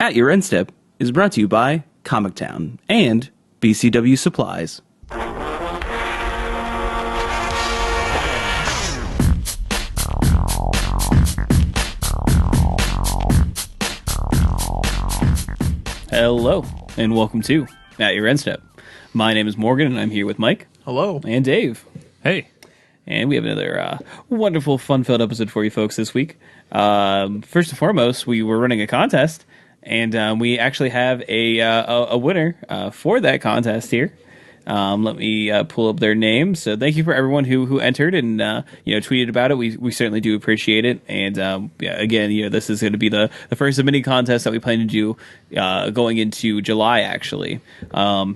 At Your End Step is brought to you by Comic Town and BCW Supplies. Hello, and welcome to At Your End Step. My name is Morgan, and I'm here with Mike. Hello. And Dave. Hey. And we have another wonderful, fun-filled episode for you folks this week. First and foremost, we were running a contest, and we actually have a winner for that contest here. Let me pull up their name. So thank you for everyone who entered and tweeted about it. We certainly do appreciate it. And again, this is going to be the first of many contests that we plan to do going into July, actually. But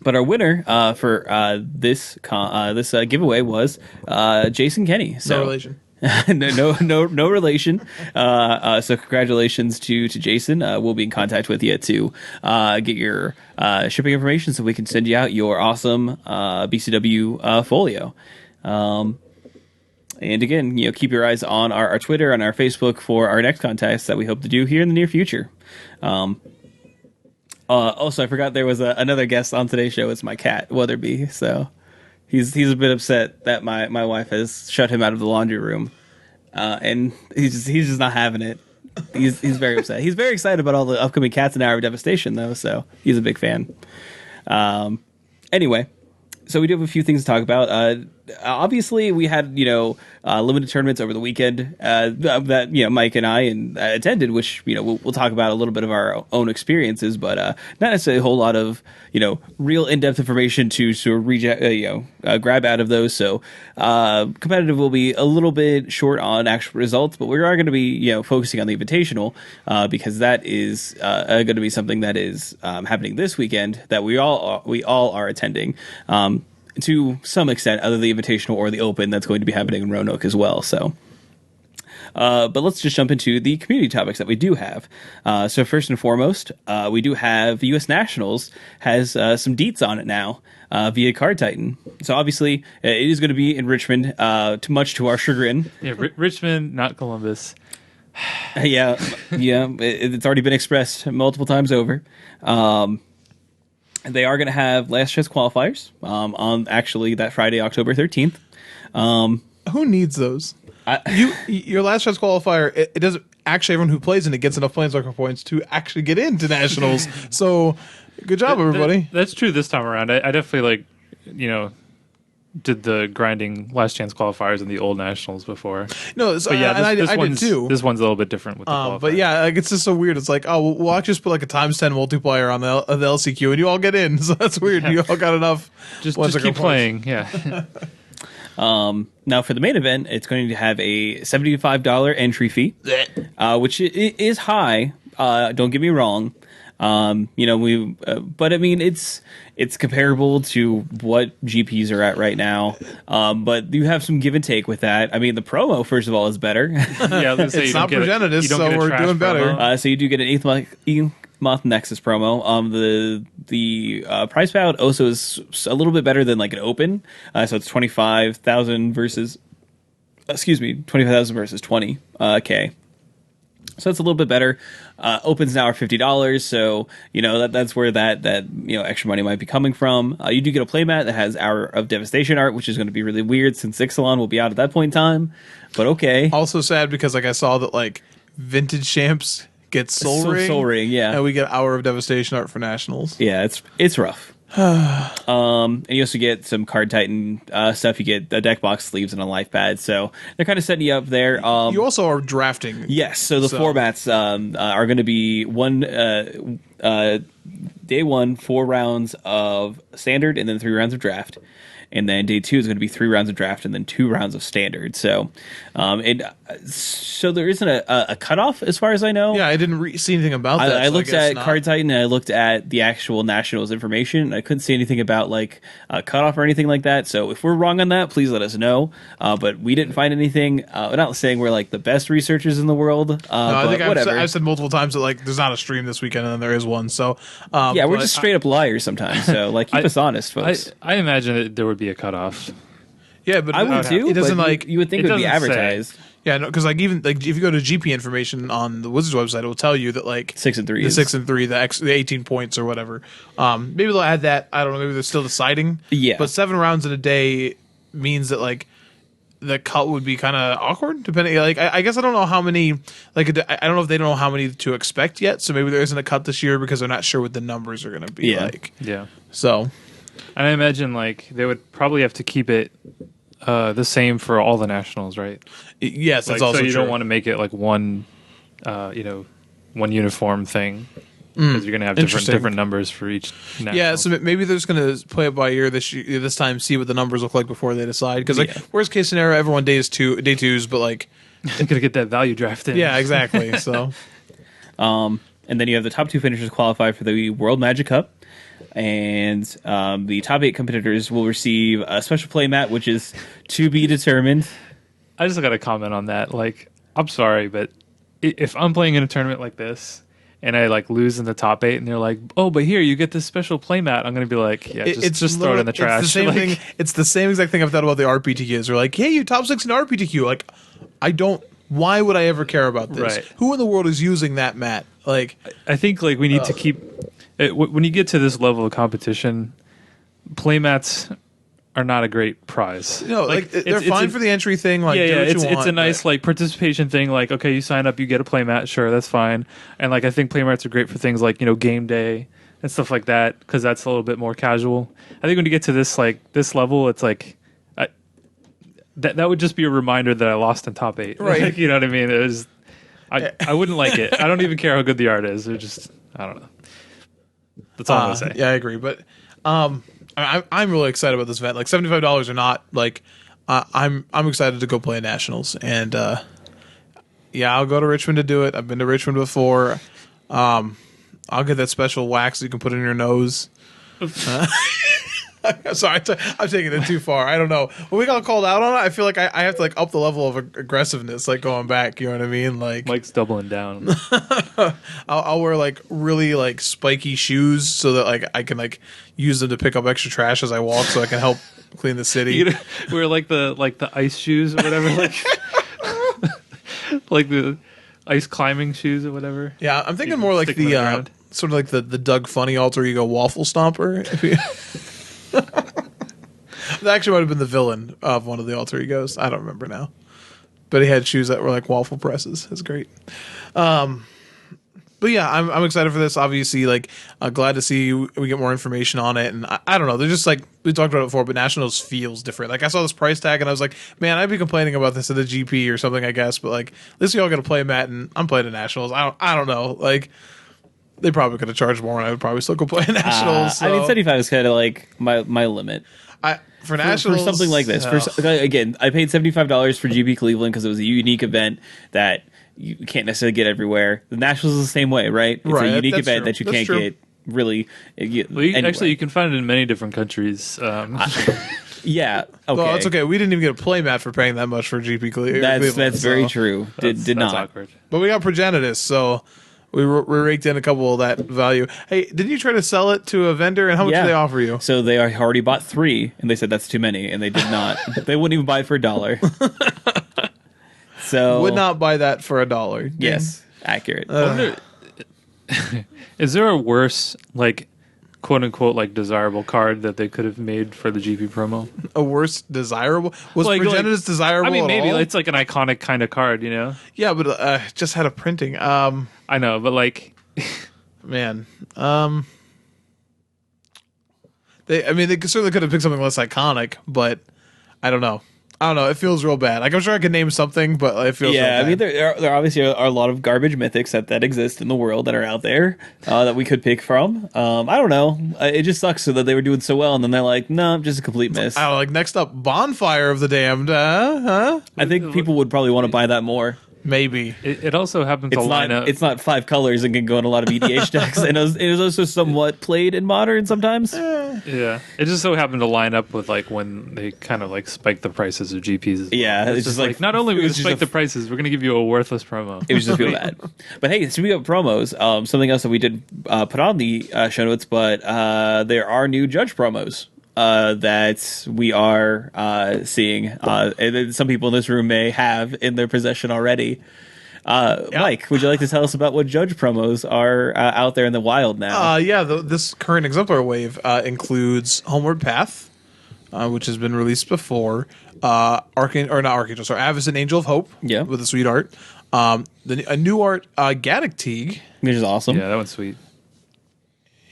our winner for this giveaway was Jason Kenny. So, no relation. no relation. So congratulations to Jason. We'll be in contact with you to get your shipping information so we can send you out your awesome BCW folio. And again, keep your eyes on our Twitter and our Facebook for our next contest that we hope to do here in the near future. Also, I forgot there was another guest on today's show. It's my cat, Weatherby. So he's a bit upset that my wife has shut him out of the laundry room, and he's just not having it. He's very upset. He's very excited about all the upcoming Cats and Hour of Devastation, though. So he's a big fan. Anyway, so we do have a few things to talk about. Obviously, we had limited tournaments over the weekend that Mike and I attended, which we'll talk about a little bit of our own experiences, but not necessarily a whole lot of real in-depth information to sort of grab out of those. So competitive will be a little bit short on actual results, but we are going to be focusing on the Invitational because that is going to be something that is happening this weekend that we all are attending. To some extent, other than the Invitational or the Open that's going to be happening in Roanoke as well. So, but let's just jump into the community topics that we do have. So first and foremost, we do have the U.S. Nationals has some deets on it now via Card Titan. So obviously, it is going to be in Richmond, much to our chagrin. Yeah, Richmond, not Columbus. Yeah, it's already been expressed multiple times over. They are going to have last chance qualifiers on actually that Friday, October 13th. Who needs those? Your last chance qualifier, it doesn't actually, everyone who plays in it gets enough Planeswalker points to actually get into Nationals. So good job, everybody. That's true this time around. I definitely did the grinding last chance qualifiers in the old Nationals before. No, but yeah, I did too. This one's a little bit different with the qualifiers. But yeah, it's just so weird. It's like, we'll actually just put a times 10 multiplier on the LCQ and you all get in. So that's weird. Yeah. You all got enough. Just keep playing. Yeah. Now for the main event, it's going to have a $75 entry fee, which is high. Don't get me wrong. But I mean, it's comparable to what GPs are at right now. But you have some give and take with that. I mean, the promo, first of all, is better. Yeah, it's not Progenitus, so we're doing better. So you do get an Eighth Nexus promo. The price payout also is a little bit better than an Open. So it's 25,000 versus 20K. So that's a little bit better. Opens now are $50, so that's where that extra money might be coming from. You do get a playmat that has Hour of Devastation art, which is going to be really weird since Ixalan will be out at that point in time. But okay. Also sad because I saw that Vintage Champs gets Soul Ring, yeah, and we get Hour of Devastation art for Nationals. Yeah, it's rough. And you also get some Card Titan stuff. You get a deck box sleeves and a life pad, so they're kind of setting you up there. You also are drafting. Yes, so the formats are going to be day one, 4 rounds of standard and then 3 rounds of draft. And then day 2 is going to be 3 rounds of draft and then 2 rounds of standard. So, so there isn't a cutoff as far as I know. Yeah, I didn't see anything about that. I looked at Card Titan and I looked at the actual Nationals information. And I couldn't see anything about a cutoff or anything like that. So if we're wrong on that, please let us know. But we didn't find anything. We're not saying we're the best researchers in the world. No, I think whatever. I've said multiple times that there's not a stream this weekend and then there is one. So yeah, we're just straight up liars sometimes. So keep us honest, folks. I imagine that there would be a cutoff. Yeah, but I would too. It doesn't you would think it would be advertised. Yeah, no, because like even like if you go to GP information on the Wizards website, it will tell you that like 6 and 3 the is 6 and 3, the 18 points or whatever. Maybe they'll add that. I don't know. Maybe they're still deciding. Yeah. But 7 rounds in a day means that like the cut would be kind of awkward. Depending, like I guess I don't know how many. Like I don't know if they don't know how many to expect yet. So maybe there isn't a cut this year because they're not sure what the numbers are going to be Yeah. like. Yeah. So And I imagine like they would probably have to keep it the same for all the nationals, right? yes, Like, that's also so you true. don't want to make it like one, one uniform thing because you're going to have Interesting. different numbers for each. National. Yeah, so maybe they're just going to play it by ear this time, see what the numbers look like before they decide. Because like, worst case scenario, everyone day twos, but like, they're going to get that value draft in. yeah, exactly. So, And then you have the top 2 finishers qualify for the World Magic Cup. And the top 8 competitors will receive a special play mat, which is to be determined. I just got to comment on that. Like, I'm sorry, but if I'm playing in a tournament like this and I like lose in the top 8 and they're like, oh, but here you get this special playmat, I'm going to be like, yeah, just throw it in the trash. It's the same Like, thing. It's the same exact thing I've thought about the RPTQs. They're like, hey, you top 6 in RPTQ. Like, I don't. Why would I ever care about this? Right. Who in the world is using that mat? Like, I think like we need to keep it, when you get to this level of competition, playmats are not a great prize. no, like they're fine for the entry thing. Like, Yeah, do yeah, what you want, it's a nice but- like participation thing. Like, okay, you sign up, you get a playmat, sure, that's fine. And like, I think playmats are great for things like game day and stuff like that because that's a little bit more casual. I think when you get to this level, it's like that would just be a reminder that I lost in top 8. Right. Like, you know what I mean? It was, I wouldn't like it. I don't even care how good the art is. It just, I don't know. That's all I'm gonna say. Yeah, I agree. But I'm really excited about this event. Like $75 or not, like I'm excited to go play nationals. And yeah, I'll go to Richmond to do it. I've been to Richmond before. I'll get that special wax that you can put in your nose. Sorry, I'm taking it too far. I don't know. When we got called out on it, I feel like I have to like up the level of aggressiveness, like going back. You know what I mean? Like Mike's doubling down. I'll wear like really like spiky shoes so that like I can like use them to pick up extra trash as I walk, so I can help clean the city. You wear like the ice shoes or whatever, like like the ice climbing shoes or whatever. Yeah, I'm thinking more like Stick them the around. sort of like the Doug Funny alter ego waffle stomper. That actually might have been the villain of one of the alter egos. I don't remember now, but he had shoes that were like waffle presses. It's great. But yeah, I'm excited for this. Obviously, like glad to see we get more information on it. And I don't know, they're just like we talked about it before, but Nationals feels different. Like I saw this price tag and I was like, man, I'd be complaining about this at the GP or something, I guess. But like, at least we all got to play Matt, and I'm playing at Nationals. I don't know, like. They probably could have charged more, and I would probably still go play nationals. I mean, 75 is kind of like my limit. For nationals, for something like this. Again, I paid $75 for GB Cleveland because it was a unique event that you can't necessarily get everywhere. The Nationals is the same way, right? It's Right, a unique that's event true. that you That's can't true. get really. Well, actually, you can find it in many different countries. Yeah. Okay. Well, it's okay. We didn't even get a playmat for paying that much for GP Cleveland. That's very so- true. Did That's not. awkward. But we got Progenitus, so we raked in a couple of that value. Hey, didn't you try to sell it to a vendor, and how much Yeah. did they offer you? So they already bought 3, and they said that's too many, and they did not. They wouldn't even buy it for $1. So Would not buy that for $1. Yes, accurate. Is there a worse, like, quote unquote, like desirable card that they could have made for the GP promo? A worse desirable was Like- Progenitus desirable? I mean, at maybe all? it's like an iconic kind of card, you know? Yeah, but just had a printing. I know, but like, Man, they certainly could have picked something less iconic, but I don't know. It feels real bad. Like I'm sure I could name something, but it feels. Yeah, real I mean, bad. there obviously are a lot of garbage mythics that exist in the world that are out there that we could pick from. I don't know. It just sucks so that they were doing so well, and then they're like, no, just a complete miss. I don't know, like next up, Bonfire of the Damned. Huh? I think people would probably want to buy that more. Maybe. it also happens to line up. It's not 5 colors and can go in a lot of EDH decks, and it was also somewhat played in Modern sometimes. Yeah, it just so happened to line up with like when they kind of like spiked the prices of GPs. as well. Yeah, it's it's just just like- not only it we was gonna just spike the prices, we're gonna give you a worthless promo. It was just real bad. But hey, speaking of promos, something else that we did put on the show notes, but there are new judge promos that we are seeing, and then some people in this room may have in their possession already. Mike, would you like to tell us about what Judge promos are out there in the wild now? This current exemplar wave includes Homeward Path, which has been released before. Avis and Angel of Hope, with the sweet art. A new art, Gaddock Teague, Which is awesome. Yeah, that one's sweet.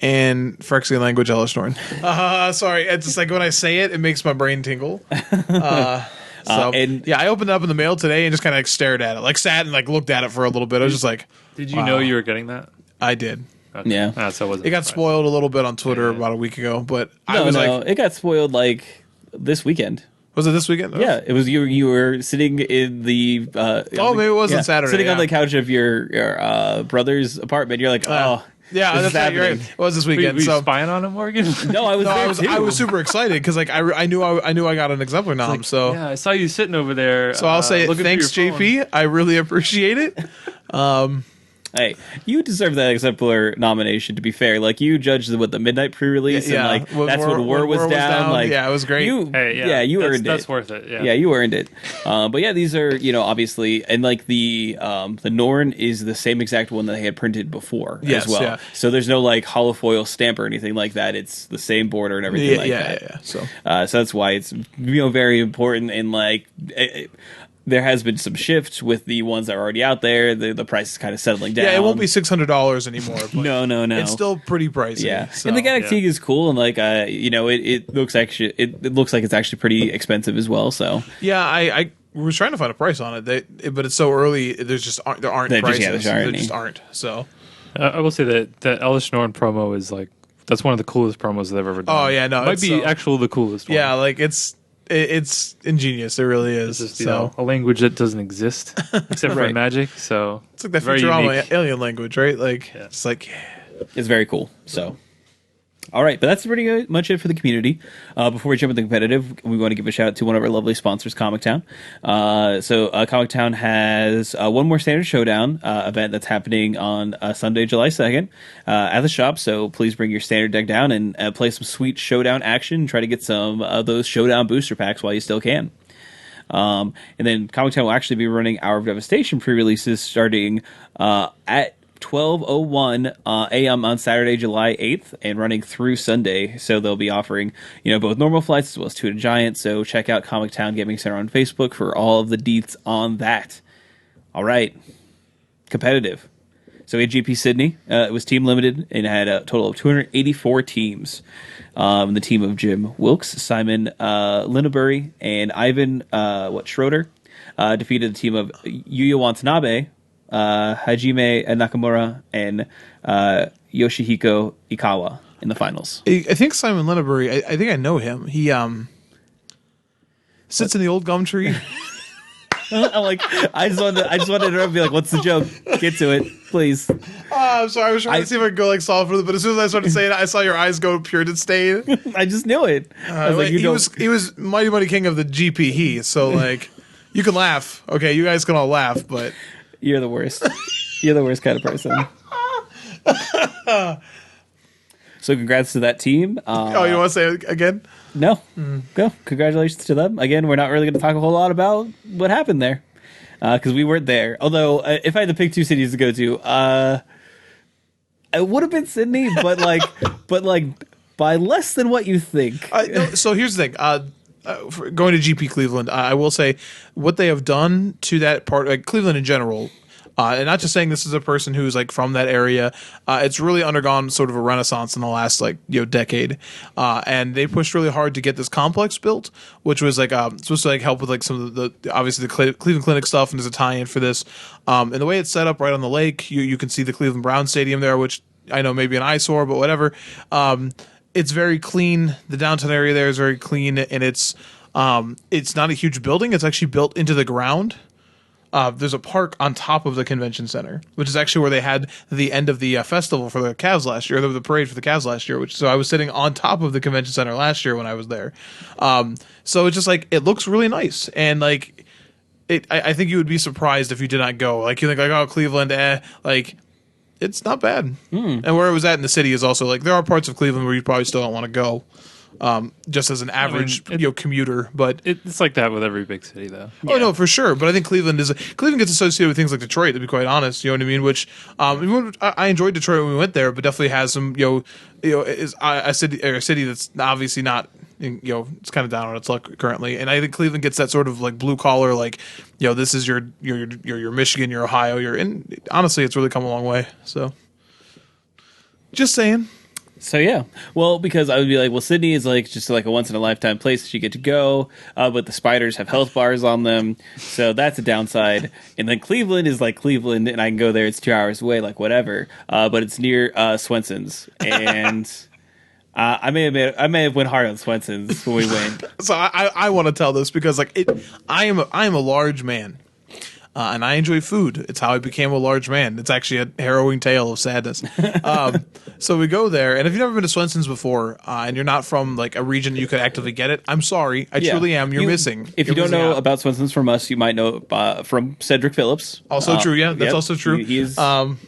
and Phyrexian language Elishnorn. Sorry, it's just like when I say it, it makes my brain tingle. I opened it up in the mail today and just kind of stared at it, like sat and like looked at it for a little bit. I was just like, Did you know you were getting that? I did. Okay. Yeah. So it wasn't. It got surprising. spoiled a little bit on Twitter about a week ago, but It got spoiled like this weekend. Was it this weekend? Yeah, it was you. You were sitting in the. Maybe it was on Saturday. Sitting on yeah. the couch of your brother's apartment. You're like, oh, Yeah, this is that's right. You're right. happening. It was this Were you weekend. So spying on him, Morgan? No, I was. no, there I too. was super excited because like I knew I got an exemplar nom. So Yeah, I saw you sitting over there. so I'll say looking thanks, through your phone. JP. I really appreciate it. Hey, you deserve that exemplar nomination. To be fair, like you judged the midnight pre-release, Yeah, and like when that's when War was down. Like yeah, it was great. You earned it. That's worth it. Yeah. Yeah, you earned it. But yeah, these are obviously, and like the Norn is the same exact one that they had printed before Yes, as well. yeah. So there's no like holofoil stamp or anything like that. It's the same border and everything like that. Yeah. So So that's why it's very important, and like there has been some shift with the ones that are already out there. The price is kind of settling down. yeah, it won't be $600 anymore. But No. it's still pretty pricey. Yeah, so. and the Gaddock yeah. Teague is cool, and like it looks actually it looks like it's actually pretty expensive as well. So Yeah, I was trying to find a price on it, but it's so early. There aren't There just- prices. yeah, there aren't There any. just aren't. So I will say that the Elish Norn promo is like that's one of the coolest promos they've ever done. Oh, yeah, no, might it's be so- actually the coolest one. yeah, like it's ingenious. It really is. It's just So a language that doesn't exist except for Right. in Magic. So it's like that very Futurama unique. alien language, right? Like it's like it's very cool. So. All right, but that's pretty much it for the community. Before we jump into competitive, we want to give a shout out to one of our lovely sponsors, Comic Town. Comic Town has one more Standard Showdown event that's happening on Sunday, July 2nd at the shop. So please bring your Standard deck down and play some sweet Showdown action and try to get some of those Showdown booster packs while you still can. And then Comic Town will actually be running Hour of Devastation pre-releases starting at 12:01 a.m. on Saturday, July 8th, and running through Sunday. So they'll be offering, both normal flights as well as Two to Giant. So check out Comic Town Gaming Center on Facebook for all of the deets on that. All right, competitive. So we had GP Sydney. It was team limited and had a total of 284 teams. The team of Jim Wilkes, Simon Linnebury, and Ivan Schroeder defeated the team of Yuya Watanabe, Hajime Nakamura, and Yoshihiko Ikawa in the finals. I think Simon Linnebury. I think I know him. He sits in the old gum tree. I'm like, I just wanted to interrupt and be like, what's the joke? Get to it, please. I'm sorry. I was trying to see if I could go like solve for it, but as soon as I started saying it, I saw your eyes go Puritan stain. I just knew it. I was like, he was Mighty Mighty King of the GP. So like, you can laugh. Okay, you guys can all laugh, but you're the worst. You're the worst kind of person. So congrats to that team. you want to say it again? No. Go. Congratulations to them. Again, we're not really going to talk a whole lot about what happened there because we weren't there. Although, if I had to pick two cities to go to, it would have been Sydney, but by less than what you think. No, so here's the thing. For going to GP Cleveland, I will say what they have done to that part, like Cleveland in general, and not just saying this is a person who's like from that area. It's really undergone sort of a renaissance in the last decade, and they pushed really hard to get this complex built, which was like supposed to like help with like some of the obviously the Cleveland Clinic stuff, and there's a tie-in for this. And the way it's set up right on the lake, you can see the Cleveland Brown Stadium there, which I know may be an eyesore, but whatever. It's very clean. The downtown area there is very clean, and it's not a huge building. It's actually built into the ground. There's a park on top of the convention center, which is actually where they had the end of the festival for the Cavs last year, the parade for the Cavs last year. So I was sitting on top of the convention center last year when I was there. So it's just like it looks really nice, and like I think you would be surprised if you did not go. Like you think like, oh, Cleveland, like. It's not bad. And where it was at in the city is also like there are parts of Cleveland where you probably still don't want to go. just as an average it- commuter. But It's like that with every big city, though. oh no, for sure. But I think Cleveland gets associated with things like Detroit. To be quite honest, you know what I mean. Which I enjoyed Detroit when we went there, but definitely has some is a city that's obviously not. It's kind of down on its luck currently, and I think Cleveland gets that sort of like blue collar, like this is your Michigan, your Ohio, and honestly, it's really come a long way. So, just saying. So yeah, well, because I would be like, well, Sydney is like just like a once in a lifetime place that you get to go, but the spiders have health bars on them, so that's a downside. And then Cleveland is like Cleveland, and I can go there. It's 2 hours away, like whatever. But it's near Swenson's, and I may have went hard on Swenson's when we went. So I want to tell this because like I am a large man. And I enjoy food. It's how I became a large man. It's actually a harrowing tale of sadness. So we go there, and if you've never been to Swenson's before, and you're not from like a region you could actively get it, I'm sorry. I truly am. You're missing. If you You're don't know missing out. about Swenson's from us, you might know from Cedric Phillips. Also true, yeah, that's yep. also true. He is,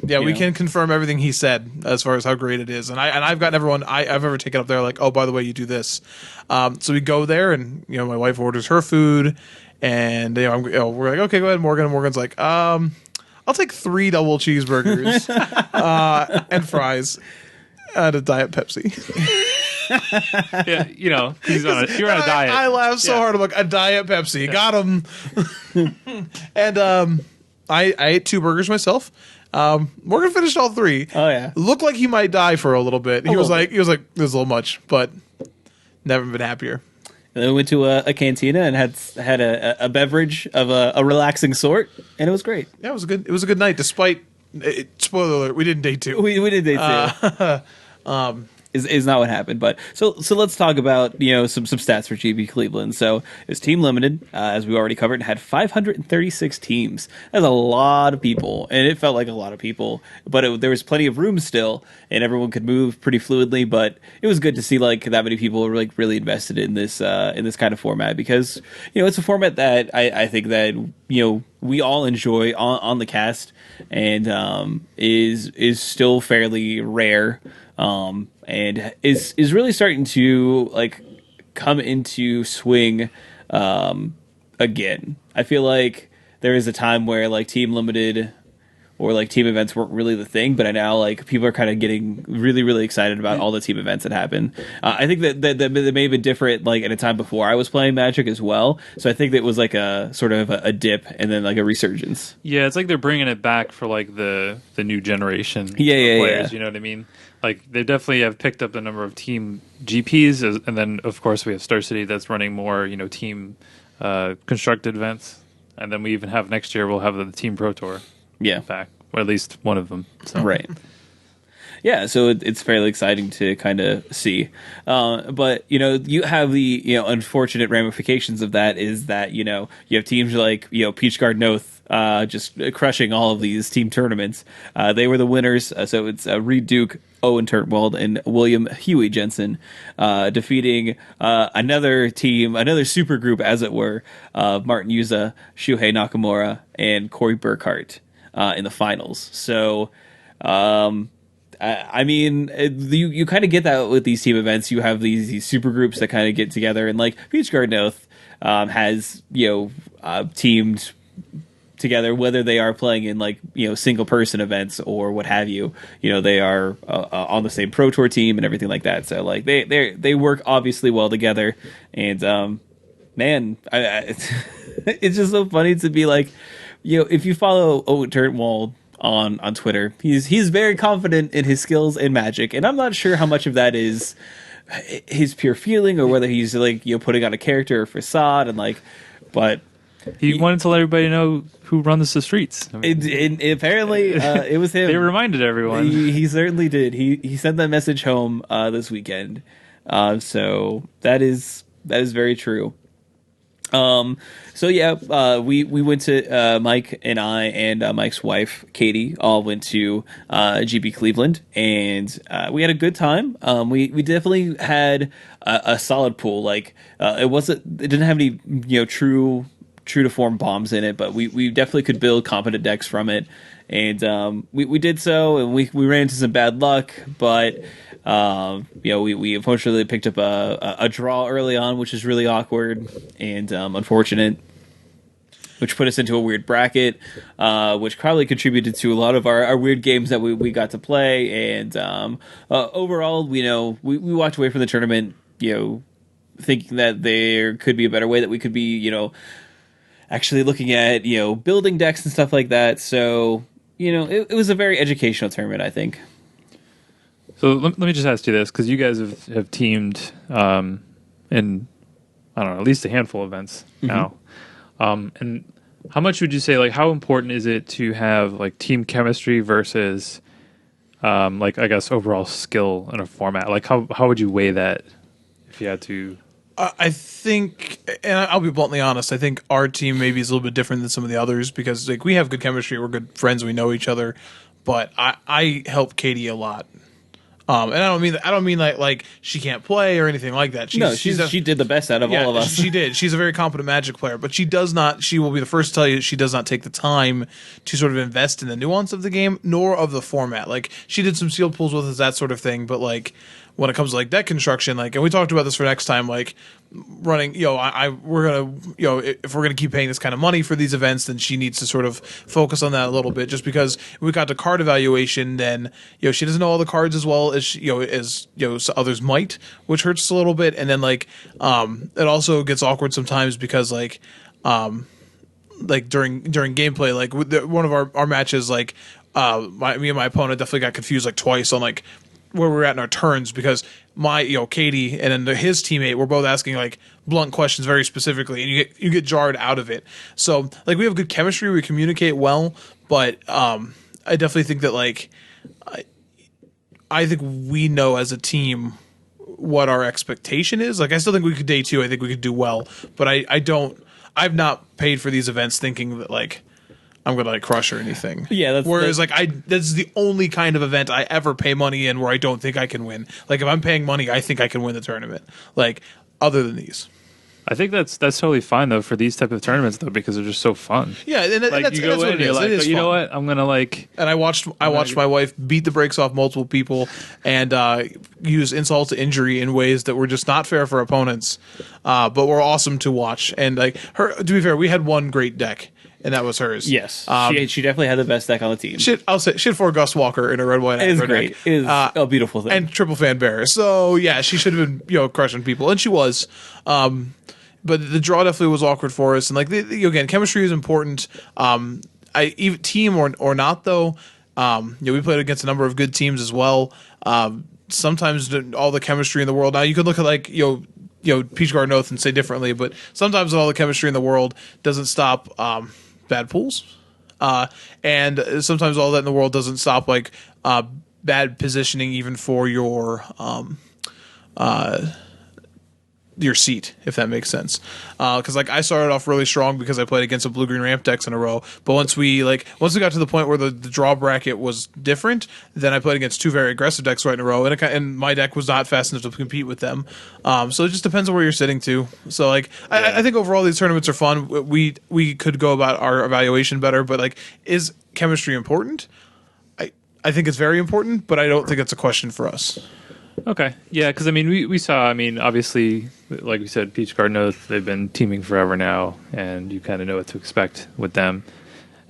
we can confirm everything he said as far as how great it is, and I've gotten everyone I've ever taken up there like, oh, by the way, you do this. So we go there, and my wife orders her food. And we're like, okay, go ahead, Morgan. And Morgan's like, I'll take 3 double cheeseburgers and fries and a Diet Pepsi. Yeah, you're on a diet. I laughed so hard. I'm like, a Diet Pepsi, got him. And I ate 2 burgers myself. Morgan finished all 3. Oh yeah, Looked like he might die for a little bit. He was little like, this is a little much, but never been happier. And then we went to a cantina and had a beverage of a relaxing sort, and it was great. Yeah, it was good. It was a good night, despite spoiler alert, we didn't date 2. We did day 2. Is not what happened, but so let's talk about some stats for GB Cleveland. So it was team limited, as we already covered, and had 536 teams. That's a lot of people, and it felt like a lot of people. But there was plenty of room still, and everyone could move pretty fluidly. But it was good to see like that many people were like really invested in this kind of format because it's a format that I think that we all enjoy on the cast, and is still fairly rare. And is really starting to like come into swing again. I feel like there is a time where like team limited or like team events weren't really the thing, but now like people are kind of getting really, really excited about all the team events that happen. I think that they may have been different like at a time before I was playing Magic as well. So I think that it was like a sort of a dip and then like a resurgence. Yeah, it's like they're bringing it back for like the new generation of Yeah. players. You know what I mean? Like they definitely have picked up the number of team GPs, and then of course we have Star City that's running more team constructed events, and then we even have next year we'll have the Team Pro Tour. Yeah. Back, or at least one of them. So. Right. Yeah, so it's fairly exciting to kind of see. But, you have the, unfortunate ramifications of that is that, you have teams like, Peach Guard Noth just crushing all of these team tournaments. They were the winners. So it's Reed Duke, Owen Turtwald, and William Huey Jensen defeating another team, another super group, as it were, of Martin Yuza, Shuhei Nakamura, and Corey Burkhart in the finals. So... I mean, you kind of get that with these team events. You have these super groups that kind of get together, and like Beach Guard Oath has teamed together, whether they are playing in like single person events or what have you. They are on the same Pro Tour team and everything like that. So like they work obviously well together, and man, it's just so funny to be like, if you follow Owen Turtwald on Twitter, he's very confident in his skills in Magic, and I'm not sure how much of that is his pure feeling or whether he's like putting on a character or facade, and like, but he wanted to let everybody know who runs the streets. I mean, apparently it was him. They reminded everyone. He certainly did. He sent that message home this weekend. So that is very true. So yeah, we went to Mike and I and Mike's wife Katie all went to GB Cleveland, and we had a good time. We definitely had a solid pool. Like it didn't have any true true to form bombs in it, but we definitely could build competent decks from it, and we did so, and we ran into some bad luck, but we unfortunately picked up a draw early on, which is really awkward and unfortunate, which put us into a weird bracket, which probably contributed to a lot of our weird games that we got to play. And overall, we walked away from the tournament, thinking that there could be a better way, that we could be, actually looking at, building decks and stuff like that. So, it was a very educational tournament, I think. So let me just ask you this, because you guys have teamed in, I don't know, at least a handful of events now. And how much would you say, like, how important is it to have like team chemistry versus like, I guess, overall skill in a format? Like, how would you weigh that if you had to? I think, and I'll be bluntly honest, I think our team maybe is a little bit different than some of the others, because like we have good chemistry, we're good friends, we know each other, but I help Katie a lot. And I don't mean like she can't play or anything like that. She did the best out of all of us. She did. She's a very competent Magic player, but she will be the first to tell you she does not take the time to sort of invest in the nuance of the game, nor of the format. Like, she did some sealed pools with us, that sort of thing, but like when it comes to like deck construction, like, and we talked about this for next time, like running, we're gonna, if we're gonna keep paying this kind of money for these events, then she needs to sort of focus on that a little bit, just because we got to card evaluation, then she doesn't know all the cards as well as others might, which hurts a little bit. And then like it also gets awkward sometimes, because like during gameplay, like one of our matches, like me and my opponent definitely got confused like twice on like where we're at in our turns, because my Katie and then his teammate were both asking like blunt questions very specifically, and you get jarred out of it. So like we have good chemistry, we communicate well, but I definitely think that like I think we know as a team what our expectation is. Like, I still think we could day 2, I think we could do well, but I've not paid for these events thinking that like I'm gonna like crush or anything. Yeah. Whereas like this is the only kind of event I ever pay money in where I don't think I can win. Like, if I'm paying money, I think I can win the tournament. Like, other than these. I think that's totally fine though for these type of tournaments though, because they're just so fun. Yeah, and like that's, you go that's in, what it you're is. like, It is you know fun. what? I'm gonna like. And I watched my wife beat the brakes off multiple people and use insult to injury in ways that were just not fair for opponents, but were awesome to watch. And like her, to be fair, we had one great deck, and that was hers. Yes, she definitely had the best deck on the team. I'll say for Gus Walker in a red white. It is great. Deck. It is a beautiful thing. And triple fan bear. So yeah, she should have been crushing people, and she was. But the draw definitely was awkward for us, and like again, chemistry is important. Even team or not though. We played against a number of good teams as well. Sometimes all the chemistry in the world. Now you could look at like Peach Garden Oath and say differently, but sometimes all the chemistry in the world doesn't stop bad pools, and sometimes all that in the world doesn't stop like bad positioning even for your seat, if that makes sense. Because like I started off really strong because I played against a blue-green ramp decks in a row. But once we got to the point where the draw bracket was different, then I played against 2 very aggressive decks right in a row, and my deck was not fast enough to compete with them. So it just depends on where you're sitting to. So like I think overall these tournaments are fun. We could go about our evaluation better, but like, is chemistry important? I think it's very important, but I don't think it's a question for us. Okay. Yeah, because I mean, we saw, I mean, obviously, like we said, Peach Garden Oath, they've been teaming forever now, and you kind of know what to expect with them.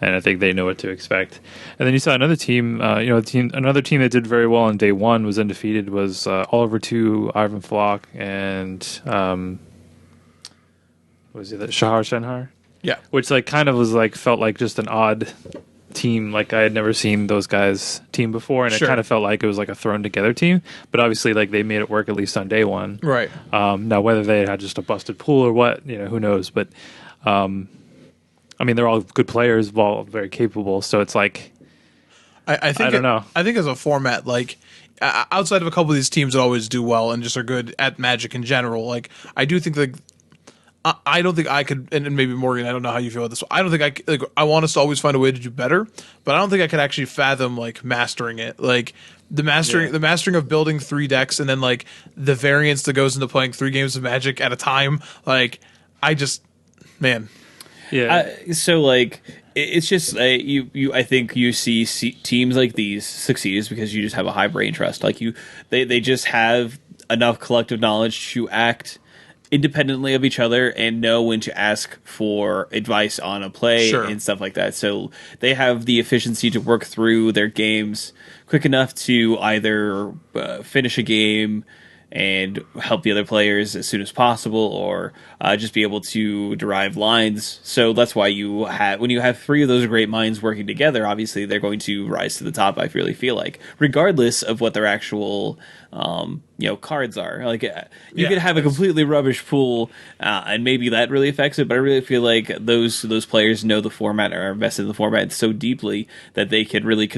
And I think they know what to expect. And then you saw another team, another team that did very well on day 1 was undefeated, was Oliver 2, Ivan Flock, and what was it, Shahar Shenhar? Yeah. Which like kind of was like, felt like just an odd team. Like I had never seen those guys team before, and Sure. It kind of felt like it was like a thrown together team, but obviously like they made it work at least on day 1. Right. Now whether they had just a busted pool or what, who knows, but I mean they're all good players, all very capable, so it's like I think I don't know. I think as a format, like outside of a couple of these teams that always do well and just are good at Magic in general, like I do think like I don't think I could, and maybe Morgan, I don't know how you feel about this. I don't think I want us to always find a way to do better, but I don't think I could actually fathom like mastering it. Like the mastering of building 3 decks and then like the variance that goes into playing 3 games of Magic at a time. Like man. Yeah. So like it's just you I think you see teams like these succeed is because you just have a high brain trust. Like they just have enough collective knowledge to act independently of each other and know when to ask for advice on a play Sure. and stuff like that. So they have the efficiency to work through their games quick enough to either finish a game and help the other players as soon as possible, or just be able to derive lines. So that's why you have when you have three of those great minds working together. Obviously, they're going to rise to the top. I really feel like, regardless of what their actual cards are. Like you could have a completely rubbish pool, and maybe that really affects it. But I really feel like those players know the format or are invested in the format so deeply that they can really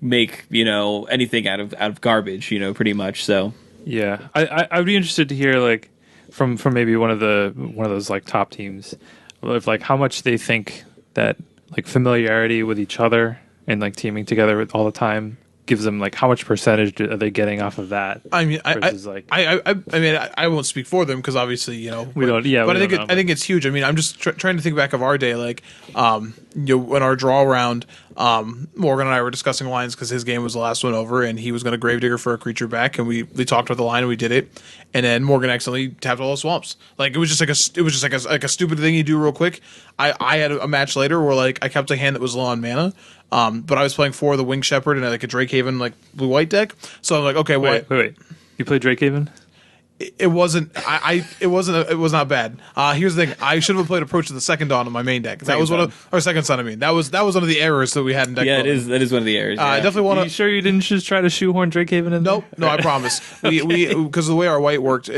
make anything out of garbage. Pretty much so. Yeah, I would be interested to hear like from maybe one of those like top teams, of like how much they think that like familiarity with each other and like teaming together all the time gives them like how much percentage are they getting off of that? I mean, versus, like I won't speak for them because obviously we don't. Yeah, but we I think don't know, I think it's huge. I mean, I'm just trying to think back of our day, like when our draw round, Morgan and I were discussing lines because his game was the last one over, and he was going to Gravedigger for a creature back, and we talked about the line and we did it, and then Morgan accidentally tapped all the swamps. Like it was just like a stupid thing you do real quick. I had a match later where like I kept a hand that was low on mana. But I was playing for the Wing Shepherd and like a Drakehaven like blue white deck. So I'm like, okay, wait. You play Drakehaven? it wasn't. It wasn't. It was not bad. Here's the thing. I should have played Approach to the Second Dawn on my main deck. That was one of our Second Son. I mean, that was one of the errors that we had in deck. Yeah, building. that is one of the errors. I Yeah. definitely want You to. sure you didn't just try to shoehorn Drakehaven in? Nope, there? no, I promise. We because of the way our white worked.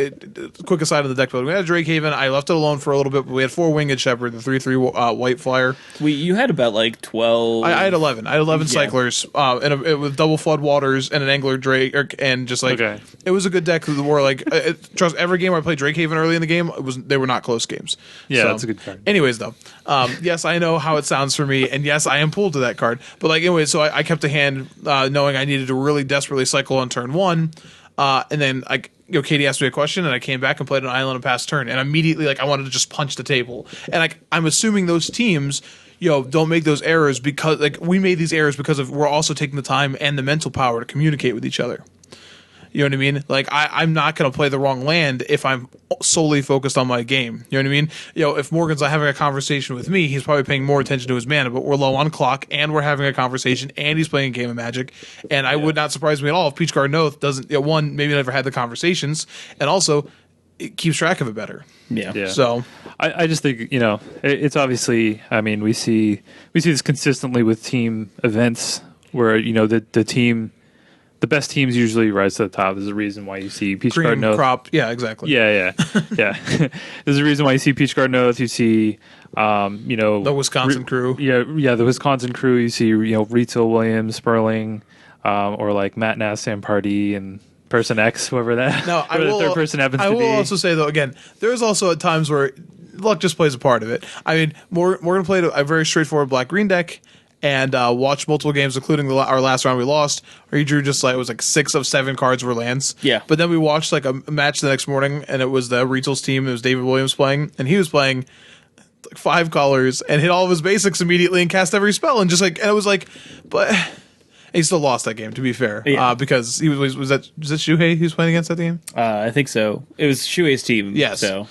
Quick aside of the deck building, we had a Drakehaven. I left it alone for a little bit, but we had 4 Winged Shepherd, the 3/3 white flyer. You had about like 12. I had 11. I had 11 Yeah. cyclers, with double flood waters and an angler Drake, and just like Okay. it was a good deck. Where like trust every game I played Drakehaven early in the game, they were not close games. Yeah, So, that's a good card. Anyways, though, yes, I know how it sounds for me, and yes, I am pulled to that card. But like, anyway, so I kept a hand knowing I needed to really desperately cycle on turn 1, and then Katie asked me a question, and I came back and played an island and passed turn, and immediately I wanted to just punch the table, and I'm assuming those teams. Don't make those errors because we made these errors because we're also taking the time and the mental power to communicate with each other. You know what I mean? Like I'm not going to play the wrong land if I'm solely focused on my game. You know what I mean? If Morgan's not having a conversation with me, he's probably paying more attention to his mana. But we're low on clock, and we're having a conversation, and he's playing a game of Magic. And I would not surprise me at all if Peach Garden Oath doesn't. One, maybe never had the conversations, and also it keeps track of it better. Yeah. So I just think it's obviously. I mean, we see this consistently with team events where the team. The best teams usually rise to the top. There's a reason why you see Peach cream Garden Oath. crop, yeah, exactly. Yeah. There's a reason why you see Peach Garden Oath. You see, The Wisconsin crew. Yeah, the Wisconsin crew. You see, Rito Williams, Sperling, or like Matt Nass, Sam Party, and Person X, whoever that. No, I whoever will. the third person happens I to will be. also say though, again, there's also at times where luck just plays a part of it. I mean, Morgan played a very straightforward black green deck. And watched multiple games, including our last round we lost, where he drew just like it was like 6 of 7 cards were lands. Yeah. But then we watched like a match the next morning, and it was the Retail's team. It was David Williams playing, and he was playing like 5 colors and hit all of his basics immediately and cast every spell, and it was like, but he still lost that game. To be fair, Yeah. because he was that Shuhei he was playing against that game. I think so. It was Shuei's team. Yes. So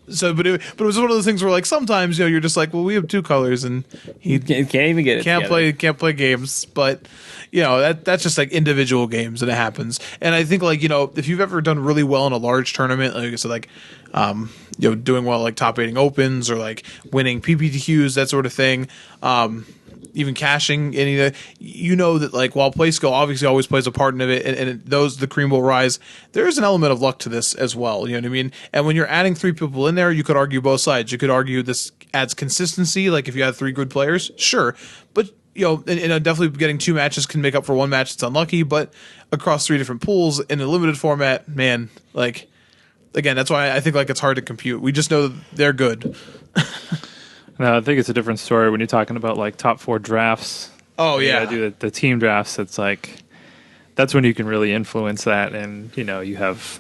So, but it was one of those things where like sometimes you're just like, well, we have 2 colors and he can't even get it. can't play games, but that's just like individual games and it happens. And I think like if you've ever done really well in a large tournament, like I said, like doing well like top 8 opens or like winning PPTQs, that sort of thing, even cashing any that like while play skill obviously always plays a part in it, and the cream will rise. There is an element of luck to this as well. You know what I mean? And when you're adding 3 people in there, you could argue both sides. You could argue this adds consistency. Like if you had 3 good players, sure, but and definitely getting 2 matches can make up for 1 match that's unlucky. But across 3 different pools in a limited format, man, like again, that's why I think like it's hard to compute. We just know that they're good. No, I think it's a different story when you're talking about like top 4 drafts. Oh You yeah, gotta do the team drafts. It's like that's when you can really influence that, and you have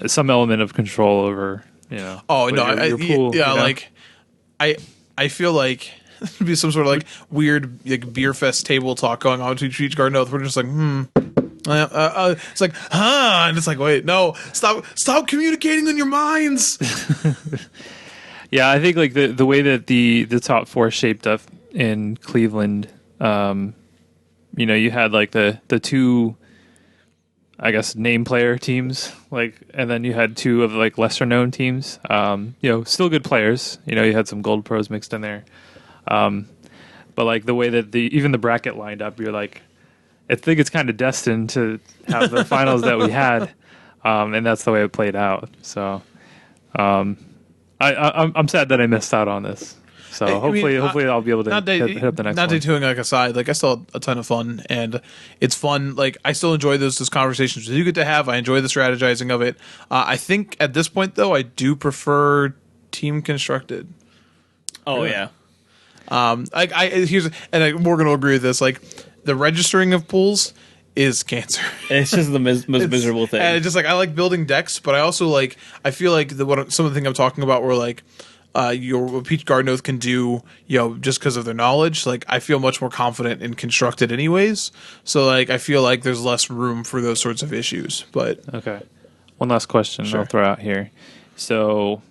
some element of control over. Oh what no, your pool. like I feel like there'd be some sort of like weird like beer fest table talk going on between each Garden Oath. We're just like, it's like, and it's like, wait, no, stop communicating in your minds. Yeah, I think like the way that the top four shaped up in Cleveland, you had like the two, I guess, name player teams, like, and then you had two of like lesser known teams. Still good players. You had some gold pros mixed in there. But like the way that even the bracket lined up, you're like, I think it's kind of destined to have the finals that we had, and that's the way it played out. So, I'm sad that I missed out on this. So hopefully I'll be able to hit up the next one. Not detailing like aside, like I still had a ton of fun, and it's fun. Like I still enjoy those conversations that you get to have. I enjoy the strategizing of it. I think at this point though, I do prefer team constructed. Oh yeah. Morgan will agree with this. Like the registering of pools is cancer. It's just the most miserable thing. And it's just like I like building decks, but I also like I feel like some of the things I'm talking about were like what Peach Garden Oath can do, just because of their knowledge. Like I feel much more confident in constructed anyways. So like I feel like there's less room for those sorts of issues. But okay, one last question Sure. I'll throw out here. So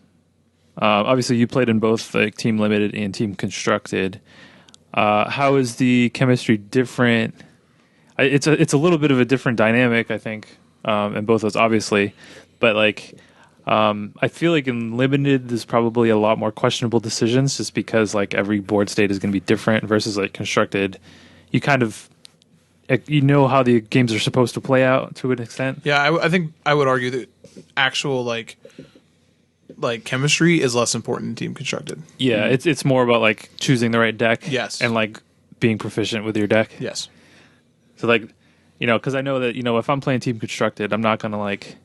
obviously you played in both like team limited and team constructed. How is the chemistry different? It's a little bit of a different dynamic, I think, in both those, obviously. But like, I feel like in limited, there's probably a lot more questionable decisions, just because like every board state is going to be different. Versus like constructed, you kind of how the games are supposed to play out to an extent. yeah, I think I would argue that actual like chemistry is less important in team constructed. Yeah, it's more about like choosing the right deck. Yes. And like being proficient with your deck. Yes. So like, because I know that, if I'm playing team constructed, I'm not going to like,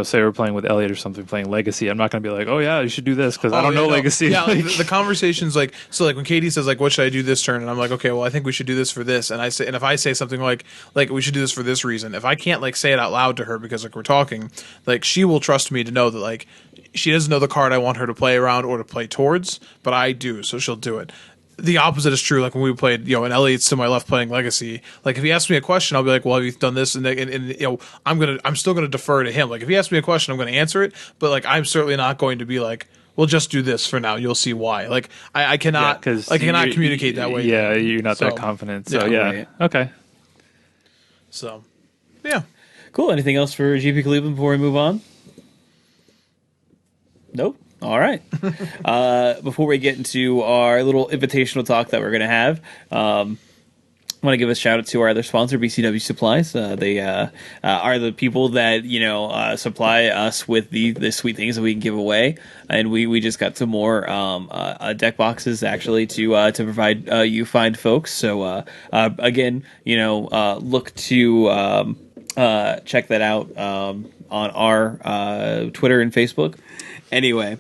say we're playing with Elliot or something, playing Legacy. I'm not going to be like, oh yeah, you should do this because I don't know Legacy. Yeah, like, the conversation's like, so like when Katie says like, what should I do this turn? And I'm like, okay, well, I think we should do this for this. And if I say something like we should do this for this reason, if I can't like say it out loud to her because like we're talking, like she will trust me to know that like she doesn't know the card I want her to play around or to play towards, but I do, so she'll do it. The opposite is true. Like when we played, and Elliot's to my left playing Legacy. Like if he asks me a question, I'll be like, "Well, have you done this?" And I'm still gonna defer to him. Like if he asks me a question, I'm gonna answer it. But like I'm certainly not going to be like, "Well, just do this for now. You'll see why." Like I cannot, I cannot communicate that way. Yeah, you're not that confident. So yeah, right. Okay. So, yeah. Cool. Anything else for GP Cleveland before we move on? Nope. All right. Before we get into our little invitational talk that we're going to have, I want to give a shout out to our other sponsor, BCW Supplies. They are the people that supply us with the sweet things that we can give away, and we just got some more deck boxes actually to provide you fine folks. So again, look to check that out on our Twitter and Facebook. Anyway,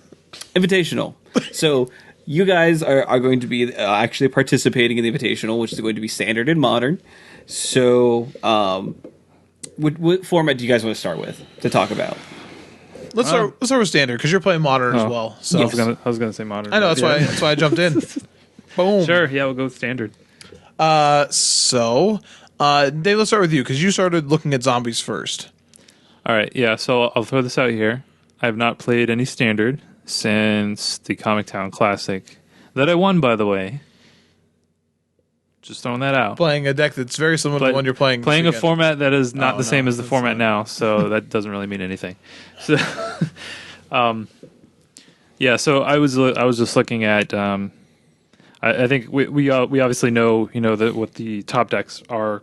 invitational. So you guys are going to be actually participating in the invitational, which is going to be standard and modern. So what format do you guys want to start with to talk about? Let's start with standard because you're playing modern as well. So I was gonna say modern. I know that's why I jumped in. Boom. Sure. Yeah, we'll go with standard. So Dave, let's start with you because you started looking at zombies first. All right. Yeah. So I'll throw this out here. I have not played any standard since the Comic Town Classic that I won, by the way. Just throwing that out. Playing a deck that's very similar to the one you're playing. Playing a format that is not the same as the format not. now, so that doesn't really mean anything. So, yeah. So I was just looking at. I think we obviously know what the top decks are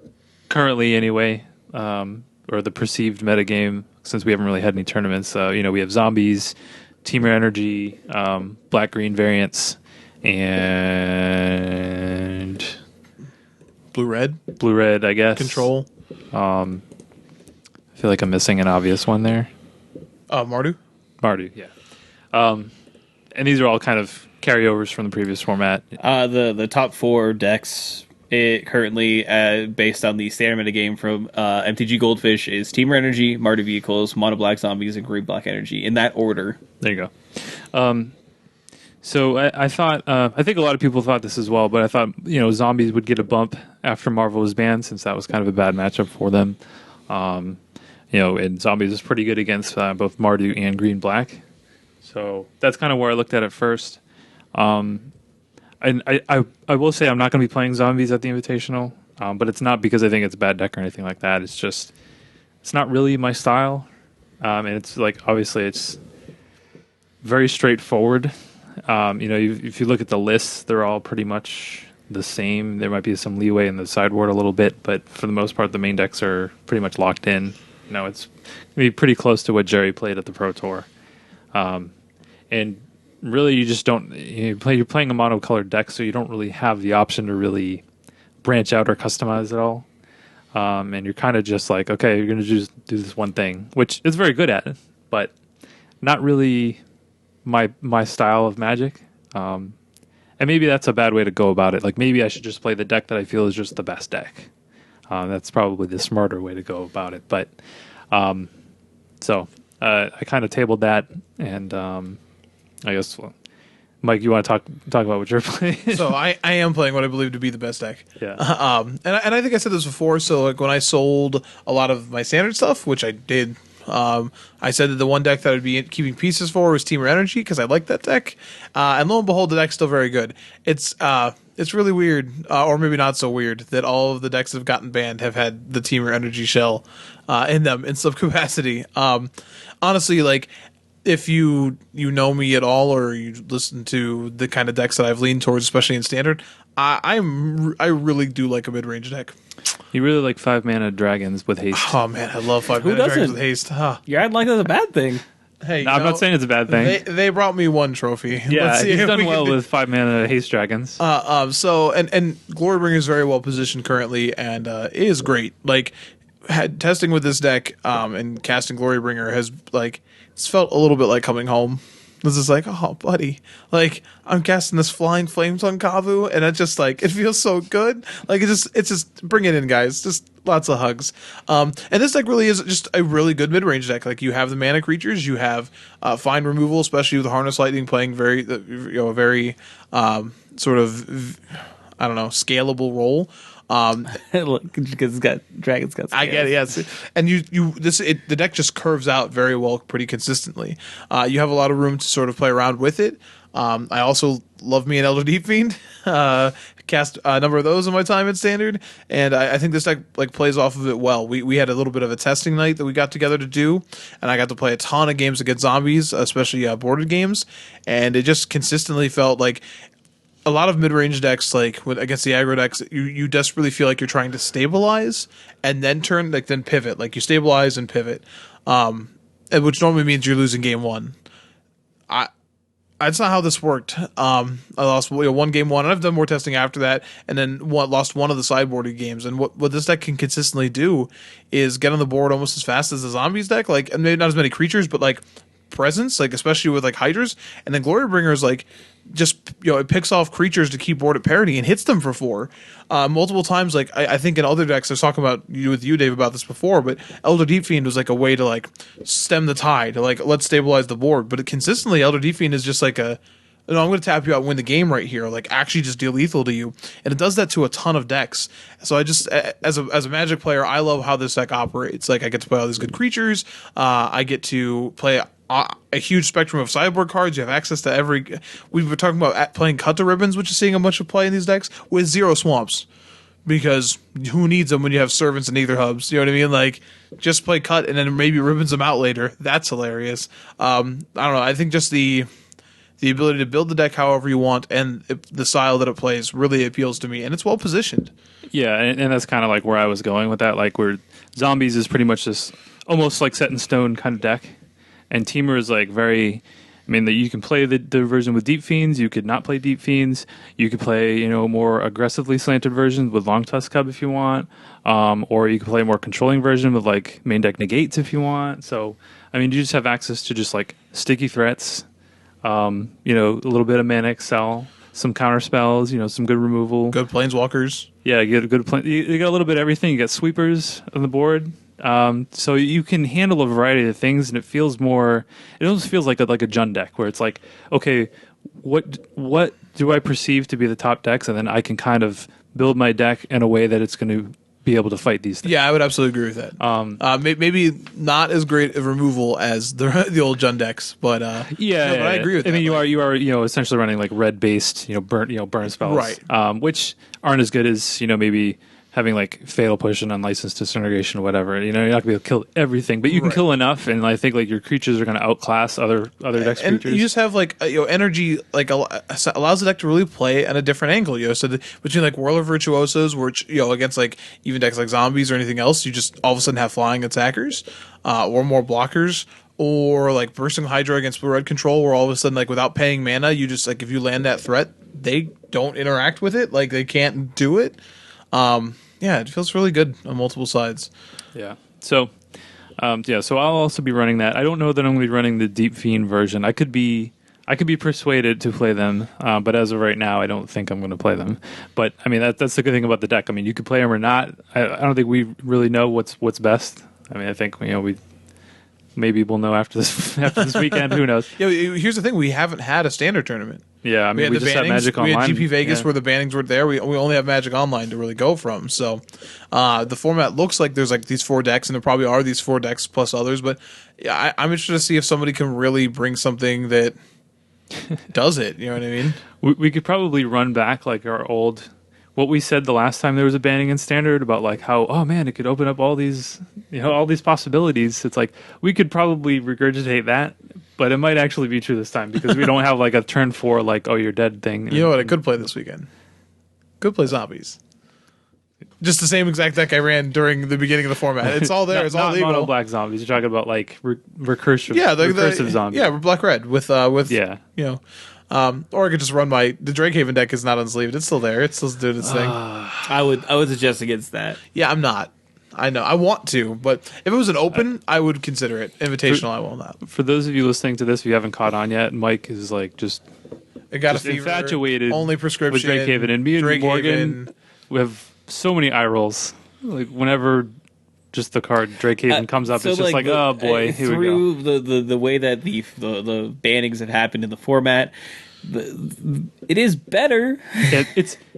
currently anyway, or the perceived metagame since we haven't really had any tournaments. We have zombies, Teamer Energy, black green variants, and blue red, I guess. Control. I feel like I'm missing an obvious one there. Mardu, yeah. And these are all kind of carryovers from the previous format. The top four decks currently, based on the standard metagame from MTG Goldfish, is Teamer Energy, Mardu Vehicles, Mono Black Zombies, and Green Black Energy in that order. There you go. So I thought, I think a lot of people thought this as well, but I thought, zombies would get a bump after Marvel was banned since that was kind of a bad matchup for them. Um, and zombies is pretty good against both Mardu and Green Black. So that's kind of where I looked at it first. And I will say I'm not going to be playing zombies at the Invitational, but it's not because I think it's a bad deck or anything like that. It's just, it's not really my style. And it's like, obviously, it's very straightforward. If you look at the lists, they're all pretty much the same. There might be some leeway in the sideboard a little bit, but for the most part, the main decks are pretty much locked in. It's going to be pretty close to what Jerry played at the Pro Tour. And really, you just don't. You're playing a monocolored deck, so you don't really have the option to really branch out or customize at all. And you're kind of just like, okay, you're going to just do this one thing, which is very good at, but not really my style of Magic. And maybe that's a bad way to go about it. Like maybe I should just play the deck that I feel is just the best deck. That's probably the smarter way to go about it. But so I kind of tabled that, and I guess, Mike, you want to talk about what you're playing? So I am playing what I believe to be the best deck. Yeah. And I think I said this before. So like when I sold a lot of my standard stuff, which I did, I said that the one deck that I'd be keeping pieces for was Teamer Energy because I like that deck. And lo and behold, the deck's still very good. It's really weird, or maybe not so weird, that all of the decks that have gotten banned have had the Teamer Energy shell in them in some capacity. Honestly, like, if you know me at all, or you listen to the kind of decks that I've leaned towards, especially in Standard, I really do like a mid-range deck. You really like 5-mana dragons with haste. Oh man, I love 5-mana doesn't? dragons with haste. Huh. You're acting like that's a bad thing. Hey, No, I'm not saying it's a bad thing. They brought me one trophy. Yeah, Let's see he's if done we well can do- with 5-mana haste dragons. So and Glorybringer is very well positioned currently, and it is great. Like testing with this deck, and casting Glorybringer has like it's felt a little bit like coming home. This is like, oh buddy, like I'm casting this Flying Flames on Kavu, and it just like it feels so good. Like it's just bring it in, guys. Just lots of hugs. And this deck really is just a really good mid range deck. Like you have the mana creatures, you have fine removal, especially with Harness Lightning playing very a very sort of I don't know scalable role. Because it's got dragons got. I get it, yes. And the deck just curves out very well, pretty consistently. You have a lot of room to sort of play around with it. I also love me an Elder Deep Fiend. Cast a number of those in my time at Standard, and I think this deck like plays off of it well. We had a little bit of a testing night that we got together to do, and I got to play a ton of games against zombies, especially boarded games, and it just consistently felt like a lot of mid-range decks, like against the aggro decks, you desperately feel like you're trying to stabilize and then then pivot. Like you stabilize and pivot, which normally means you're losing game one. That's not how this worked. I lost one game one, and I've done more testing after that, and then lost one of the sideboarded games. And what this deck can consistently do is get on the board almost as fast as the zombies deck. Like maybe not as many creatures, but like presence, like especially with like hydras, and then Glorybringer is like just it picks off creatures to keep board at parity and hits them for 4 multiple times. Like I think in other decks I was talking about with you, Dave, about this before, but Elder Deep Fiend was like a way to like stem the tide, to like let's stabilize the board. But consistently Elder Deep Fiend is just like I'm going to tap you out and win the game right here, like actually just deal lethal to you, and it does that to a ton of decks. So I just as a Magic player, I love how this deck operates. Like I get to play all these good creatures, I get to play a huge spectrum of sideboard cards. You have access to every. We were talking about playing Cut to Ribbons, which is seeing a bunch of play in these decks with 0 swamps, because who needs them when you have servants and Aether Hubs? You know what I mean? Like just play Cut and then maybe ribbons them out later. That's hilarious. I don't know. I think just the ability to build the deck however you want and the style that it plays really appeals to me, and it's well positioned. Yeah, and that's kind of like where I was going with that. Like where zombies is pretty much this almost like set in stone kind of deck. And Teamer is like very, I mean, you can play the version with Deep Fiends. You could not play Deep Fiends. You could play, more aggressively slanted versions with Long Tusk Cub if you want. Or you can play a more controlling version with like main deck negates if you want. So, I mean, you just have access to just like sticky threats, a little bit of mana excel, some counter spells, some good removal. Good planeswalkers. Yeah, you get a good plan. You got a little bit of everything. You got sweepers on the board. So you can handle a variety of things, and it almost feels like a Jund deck, where it's like, okay, what do I perceive to be the top decks, and then I can kind of build my deck in a way that it's going to be able to fight these things. Yeah, I would absolutely agree with that. Maybe not as great of removal as the old Jund decks, but but I agree with that. I mean, you are essentially running like red based burn spells, Right. which aren't as good as maybe having like fatal push and unlicensed disintegration or whatever. You're not gonna be able to kill everything, but you can kill enough, and I think like your creatures are going to outclass other decks And creatures. you just have like energy like allows the deck to really play at a different angle. So between like Whirler Virtuosos, which against like even decks like zombies or anything else, you just all of a sudden have flying attackers or more blockers. Or like Bursting Hydra against Blue Red Control, where all of a sudden, like without paying mana, you just like if you land that threat, they don't interact with it. Like they can't do it. Yeah, it feels really good on multiple sides. Yeah. So, so I'll also be running that. I don't know that I'm going to be running the Deep Fiend version. I could be persuaded to play them, but as of right now, I don't think I'm going to play them. But I mean, that's the good thing about the deck. I mean, you could play them or not. I don't think we really know what's best. I mean, I think maybe we'll know after this weekend. Who knows? Yeah, here's the thing: we haven't had a standard tournament. Yeah, I mean, we just had have Magic Online. We had GP Vegas where the bannings were there. We only have Magic Online to really go from. So the format looks like there's like these 4 decks, and there probably are these 4 decks plus others. But yeah, I'm interested to see if somebody can really bring something that does it. You know what I mean? We could probably run back like our old. What we said the last time there was a banning in standard about like how it could open up all these all these possibilities. It's like we could probably regurgitate that, but it might actually be true this time because we don't have like a turn 4 like you're dead thing. You know what I could play this weekend? Could play zombies. Just the same exact deck I ran during the beginning of the format. It's all there. It's all legal. Mono black zombies. You're talking about like recursive. Yeah, recursive zombies. Yeah, black red with or I could just run the Drakehaven deck is not unsleeved. It's still there. It's still doing its thing. I would suggest against that. Yeah, I'm not. I know. I want to, but if it was an open, I would consider it. Invitational, I will not. For those of you listening to this, if you haven't caught on yet, Mike is like I got a fever, infatuated only prescription with Drakehaven, and me and Drakehaven. Morgan, we have so many eye rolls. Like whenever just the card Drakehaven comes up, So, it's just like oh boy, here we go. Through the way that the bannings have happened in the format, it is better.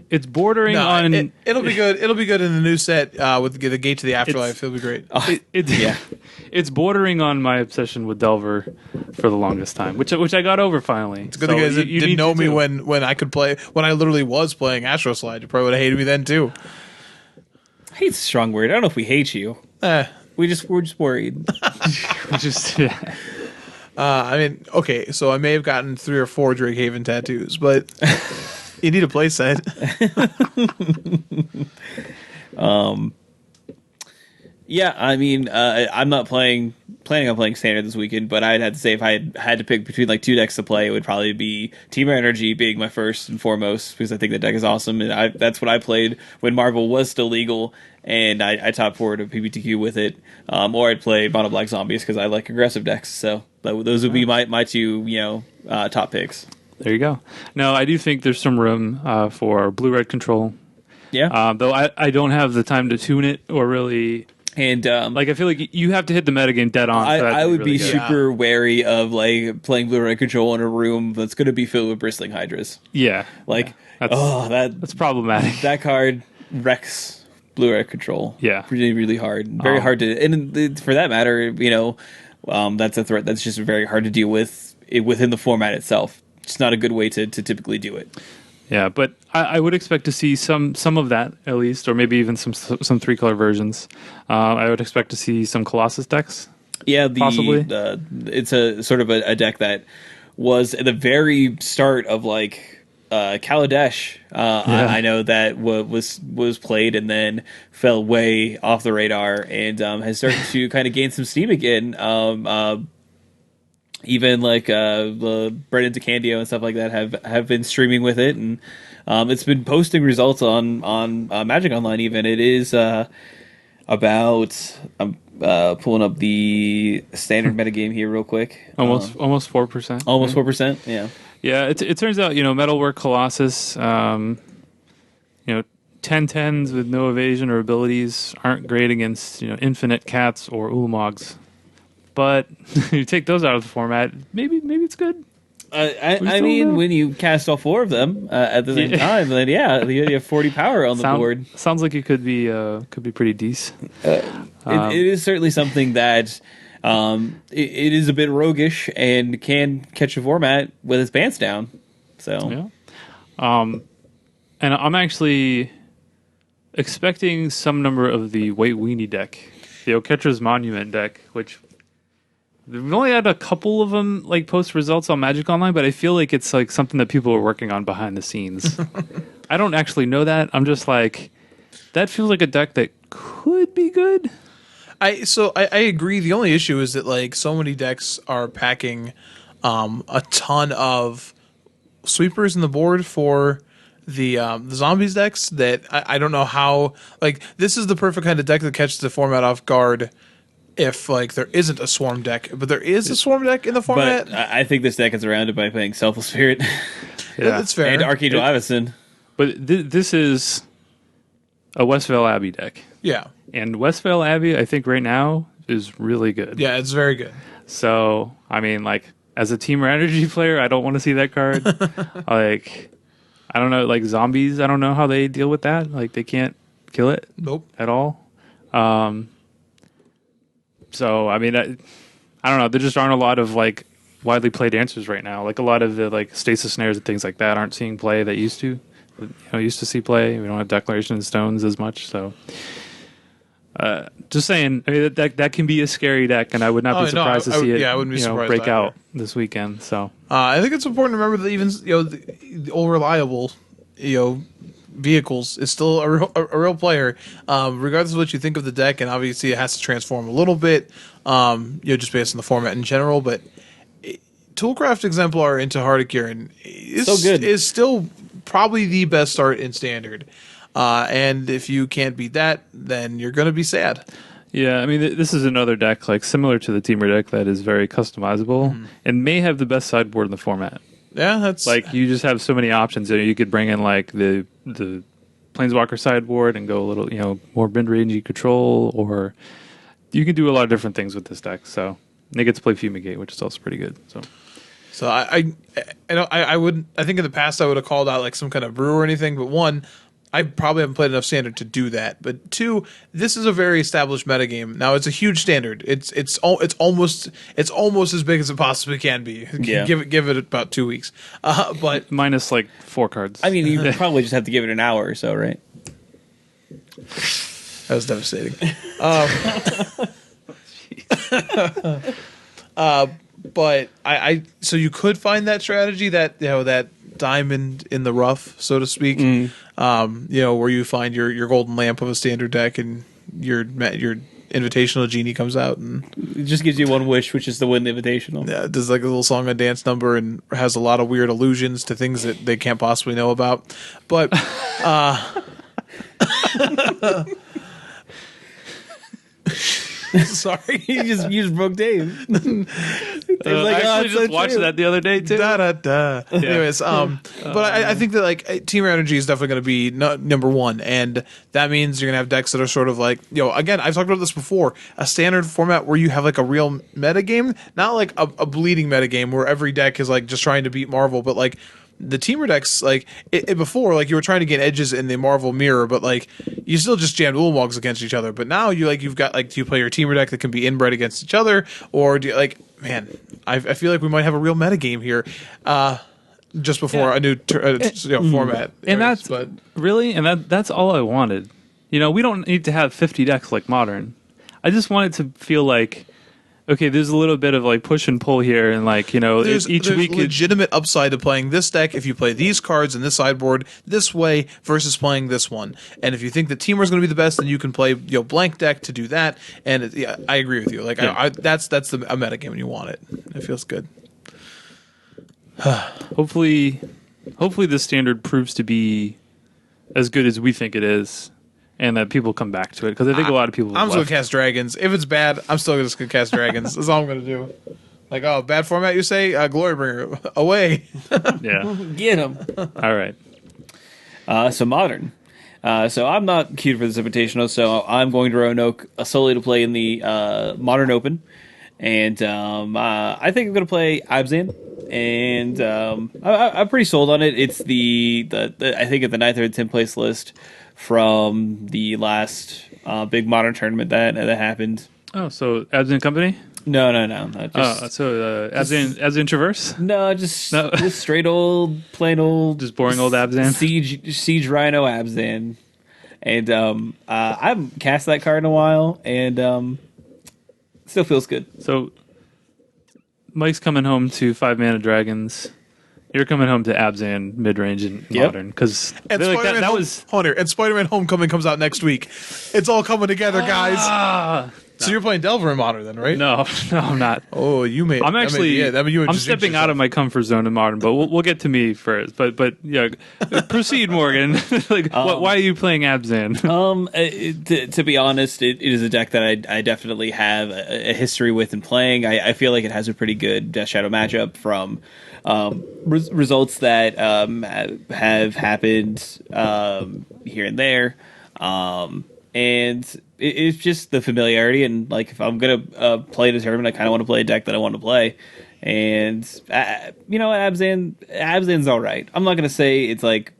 It's bordering on. It'll be good. It'll be good in the new set with the Gate to the Afterlife. It'll be great. It's bordering on my obsession with Delver for the longest time, which I got over finally. It's good because you didn't know me when I could play when I literally was playing Astro Slide. You probably would have hated me then too. Hate's a strong word. I don't know if we hate you. We're just worried. I mean, okay, so I may have gotten 3 or 4 Drakehaven tattoos, but you need a play set. Yeah, I mean, I'm not planning on playing standard this weekend, but I'd have to say if I had to pick between like 2 decks to play, it would probably be Team Energy being my first and foremost because I think the deck is awesome, and that's what I played when Marvel was still legal, and I top forward a PBTQ with it, or I'd play Mono Black Zombies because I like aggressive decks. So those would be my 2 top picks. There you go. Now I do think there's some room for Blue Red Control. Yeah, though I don't have the time to tune it or really. And I feel like you have to hit the metagame dead on. I would really be good. super wary of like playing Blue Red Control in a room that's going to be filled with Bristling Hydras. Yeah, that's problematic. That card wrecks Blue Red Control. Yeah, really, really hard. Very hard to, and for that matter, that's a threat that's just very hard to deal with within the format itself. It's not a good way to typically do it. Yeah, but I would expect to see some of that at least, or maybe even some 3-color versions. I would expect to see some Colossus decks. Yeah, possibly. It's a sort of a deck that was at the very start of like Kaladesh. I know that was played and then fell way off the radar and has started to kind of gain some steam again. Even like the Brendan DeCandio and stuff like that have been streaming with it, and it's been posting results on Magic Online. Even it is about pulling up the standard metagame here real quick. Almost 4%. Almost 4%. Yeah. Yeah. It turns out Metalwork Colossus 10/10s with no evasion or abilities aren't great against infinite cats or Ulamogs. But you take those out of the format, maybe it's good. I don't mean, know. when you cast all 4 of them at the same time, then you have 40 power on the board. Sounds like it could be pretty decent. It is certainly something that it is a bit roguish and can catch a format with its pants down. So Yeah. And I'm actually expecting some number of the White Weenie deck, the Oketra's Monument deck, which we've only had a couple of them like post results on Magic Online, but I feel like it's like something that people are working on behind the scenes. I don't actually know that. I'm just like, that feels like a deck that could be good. I agree. The only issue is that like so many decks are packing a ton of sweepers in the board for the zombies decks that I don't know how, like, this is the perfect kind of deck that catches the format off guard if like there isn't a swarm deck, but there is a swarm deck in the format. but I think this deck is surrounded by playing Selfless Spirit That's fair. and Archangel Avacyn. But this is a Westvale Abbey deck. Yeah, And Westvale Abbey, I think right now is really good. yeah, it's very good. So, I mean, like, as a Team Strategy player, I don't want to see that card. Like, I don't know, like, zombies, I don't know how they deal with that. Like, they can't kill it Nope. at all. So, I mean, I don't know. There just aren't a lot of, like, widely played answers right now. Like, a lot of the, like, stasis snares and things like that aren't seeing play that used to. Used to see play. We don't have Declaration of Stones as much, so... just saying, I mean, that can be a scary deck, and I would not be surprised to see it. I wouldn't be surprised break either. out this weekend. So I think it's important to remember that even the old reliable vehicles is still a real player, regardless of what you think of the deck, and obviously it has to transform a little bit, just based on the format in general. But Toolcraft Exemplar into Heart Kieran is still probably the best start in Standard. And if you can't beat that, then you're going to be sad. yeah, I mean, this is another deck like similar to the Teamer deck that is very customizable and may have the best sideboard in the format. Yeah, that's Like you just have so many options. You could bring in like the Planeswalker sideboard and go a little, more mid-rangey control, or you can do a lot of different things with this deck. So they get to play Fumigate, which is also pretty good. So I think in the past I would have called out like some kind of brew or anything, but one, I probably haven't played enough Standard to do that. But two, this is a very established metagame. Now it's a huge Standard. It's almost as big as it possibly can be. Yeah. Give it about 2 weeks. But minus like 4 cards. I mean, you probably just have to give it an hour or so, right? that was devastating. But I so you could find that strategy, that that diamond in the rough, so to speak. Where you find your golden lamp of a Standard deck and your invitational genie comes out and It just gives you one wish, which is to win the Invitational. does like a little song and dance number and has a lot of weird allusions to things that they can't possibly know about. But sorry, you just broke Dave. I actually just watched that the other day too. Da da da. Anyways, but I think that like Team Energy is definitely going to be number one, and that means you're going to have decks that are sort of like again, I've talked about this before, a Standard format where you have like a real meta game, not like a bleeding meta game where every deck is like just trying to beat Marvel, but like the Teamer decks, like before, like you were trying to get edges in the Marvel mirror, but like you still just jammed Ulmogs against each other. But now you've got like, do you play your Teamer deck that can be inbred against each other, or do you like, man, I feel like we might have a real meta game here, just before a new format. And airs, that's all I wanted. We don't need to have 50 decks like Modern. I just want it to feel like, okay, there's a little bit of like push and pull here, and like there's each week legitimate upside to playing this deck if you play these cards in this sideboard this way versus playing this one. And if you think the Teamer is going to be the best, then you can play blank deck to do that. And I agree with you. Like that's a meta game and you want it. It feels good. hopefully the Standard proves to be as good as we think it is, and that people come back to it, because I think a lot of people. I'm just gonna cast dragons. If it's bad, I'm still just gonna cast dragons. That's all I'm gonna do. Like, oh, bad format, you say? Glorybringer, away. Yeah. Get him. All right. So Modern. So I'm not queued for this Invitational, so I'm going to Roanoke solely to play in the Modern Open. and I think I'm gonna play Abzan, and I'm pretty sold on it. It's the I think at the ninth or 10th place list from the last big modern tournament that happened. Oh, so Abs Company? No, no, no, no. Abs Traverse? No, just No. just straight old, plain old, Just boring old Abzan? Siege Rhino Abzan, and I haven't cast that card in a while, and still feels good. So Mike's coming home to 5-mana dragons. You're coming home to Abzan mid range and Yep. modern because And like Spider-Man that was Hunter and Spider-Man Homecoming comes out next week. It's all coming together, guys. ah, So you're playing Delver in Modern then, right? no, I'm not. Oh, you may. I'm that may actually be it. I mean, you would I'm just stepping jinx out of yourself. my comfort zone in modern, but we'll get to me first. But yeah, proceed, Morgan. Like, why are you playing Abzan? To be honest, it is a deck that I definitely have a history with in playing. I feel like it has a pretty good Death Shadow matchup from results that have happened here and there. And it's just the familiarity, and like if I'm gonna play the tournament, I kind of want to play a deck that I want to play, and you know, Abzan's all right. I'm not gonna say it's like,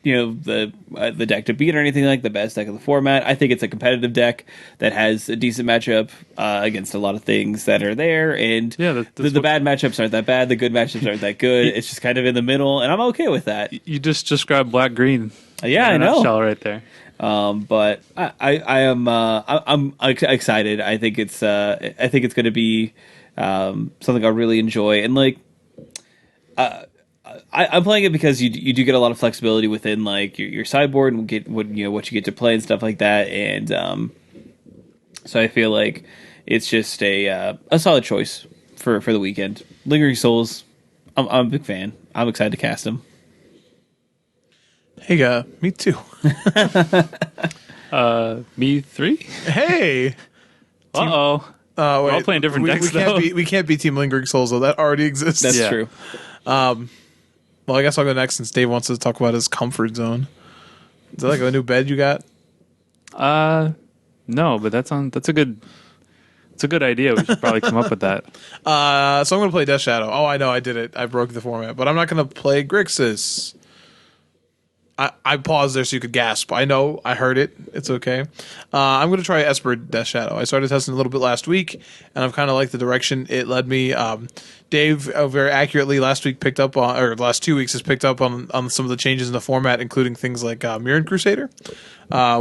you know, the deck to beat or anything, like the best deck of the format. I think it's a competitive deck that has a decent matchup against a lot of things that are there, and Yeah, that's the bad matchups aren't that bad, the good matchups aren't that good. It's just kind of in the middle, and I'm okay with that. You just described black green. Yeah, I in a know. nutshell right there. But I am I'm excited. I think it's going to be something I really enjoy, and like I'm playing it because you do get a lot of flexibility within like your sideboard and get what you get to play and stuff like that, and so I feel like it's just a solid choice for the weekend. Lingering Souls, I'm a big fan. I'm excited to cast them. Hey, me too. Me 3. Hey. Uh-oh. We're all playing different decks, we can't though. be Team Lingering Souls, though. That already exists. That's Yeah. true. Well, I guess I'll go next since Dave wants to talk about his comfort zone. Is that like a new bed you got? No, but that's a good idea. We should probably come up with that. So I'm going to play Death Shadow. Oh, I know, I did it. I broke the format. But I'm not going to play Grixis. I paused there so you could gasp. I know, I heard it. It's okay. I'm going to try Esper Death Shadow. I started testing a little bit last week, and I've kind of liked the direction it led me. Dave very accurately last 2 weeks has picked up on some of the changes in the format, including things like Mirren Crusader,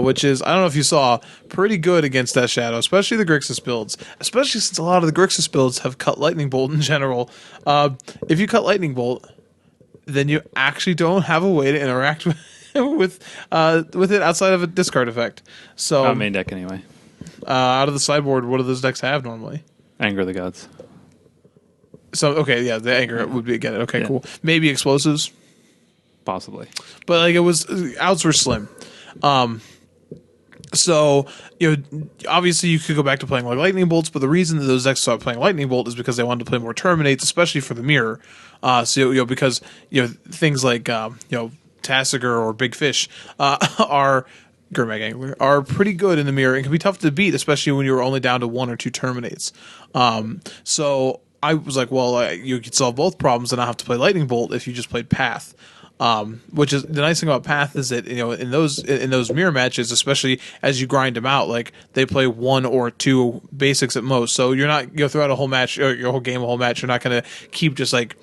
which is, I don't know if you saw, pretty good against Death Shadow, especially the Grixis builds, especially since a lot of the Grixis builds have cut Lightning Bolt in general. If you cut Lightning Bolt, then you actually don't have a way to interact with it outside of a discard effect. So Main deck anyway. out of the sideboard, what do those decks have normally? Anger of the Gods. So okay, yeah, the anger would be get it. Okay, Yeah. cool. Maybe explosives, Possibly. but like it was outs were slim. So, obviously you could go back to playing like lightning bolts, but the reason that those decks started playing lightning bolt is because they wanted to play more terminates, especially for the mirror. Because things like Tassiger or Big Fish are Gurmag Angler are pretty good in the mirror and can be tough to beat, especially when you're only down to 1 or 2 terminates. So I was like, well, you could solve both problems and not have to play lightning bolt if you just played Path. Which is the nice thing about Path is that in those mirror matches, especially as you grind them out, like they play 1 or 2 basics at most. So you're not throughout a whole match or your whole game, a whole match, you're not going to keep just like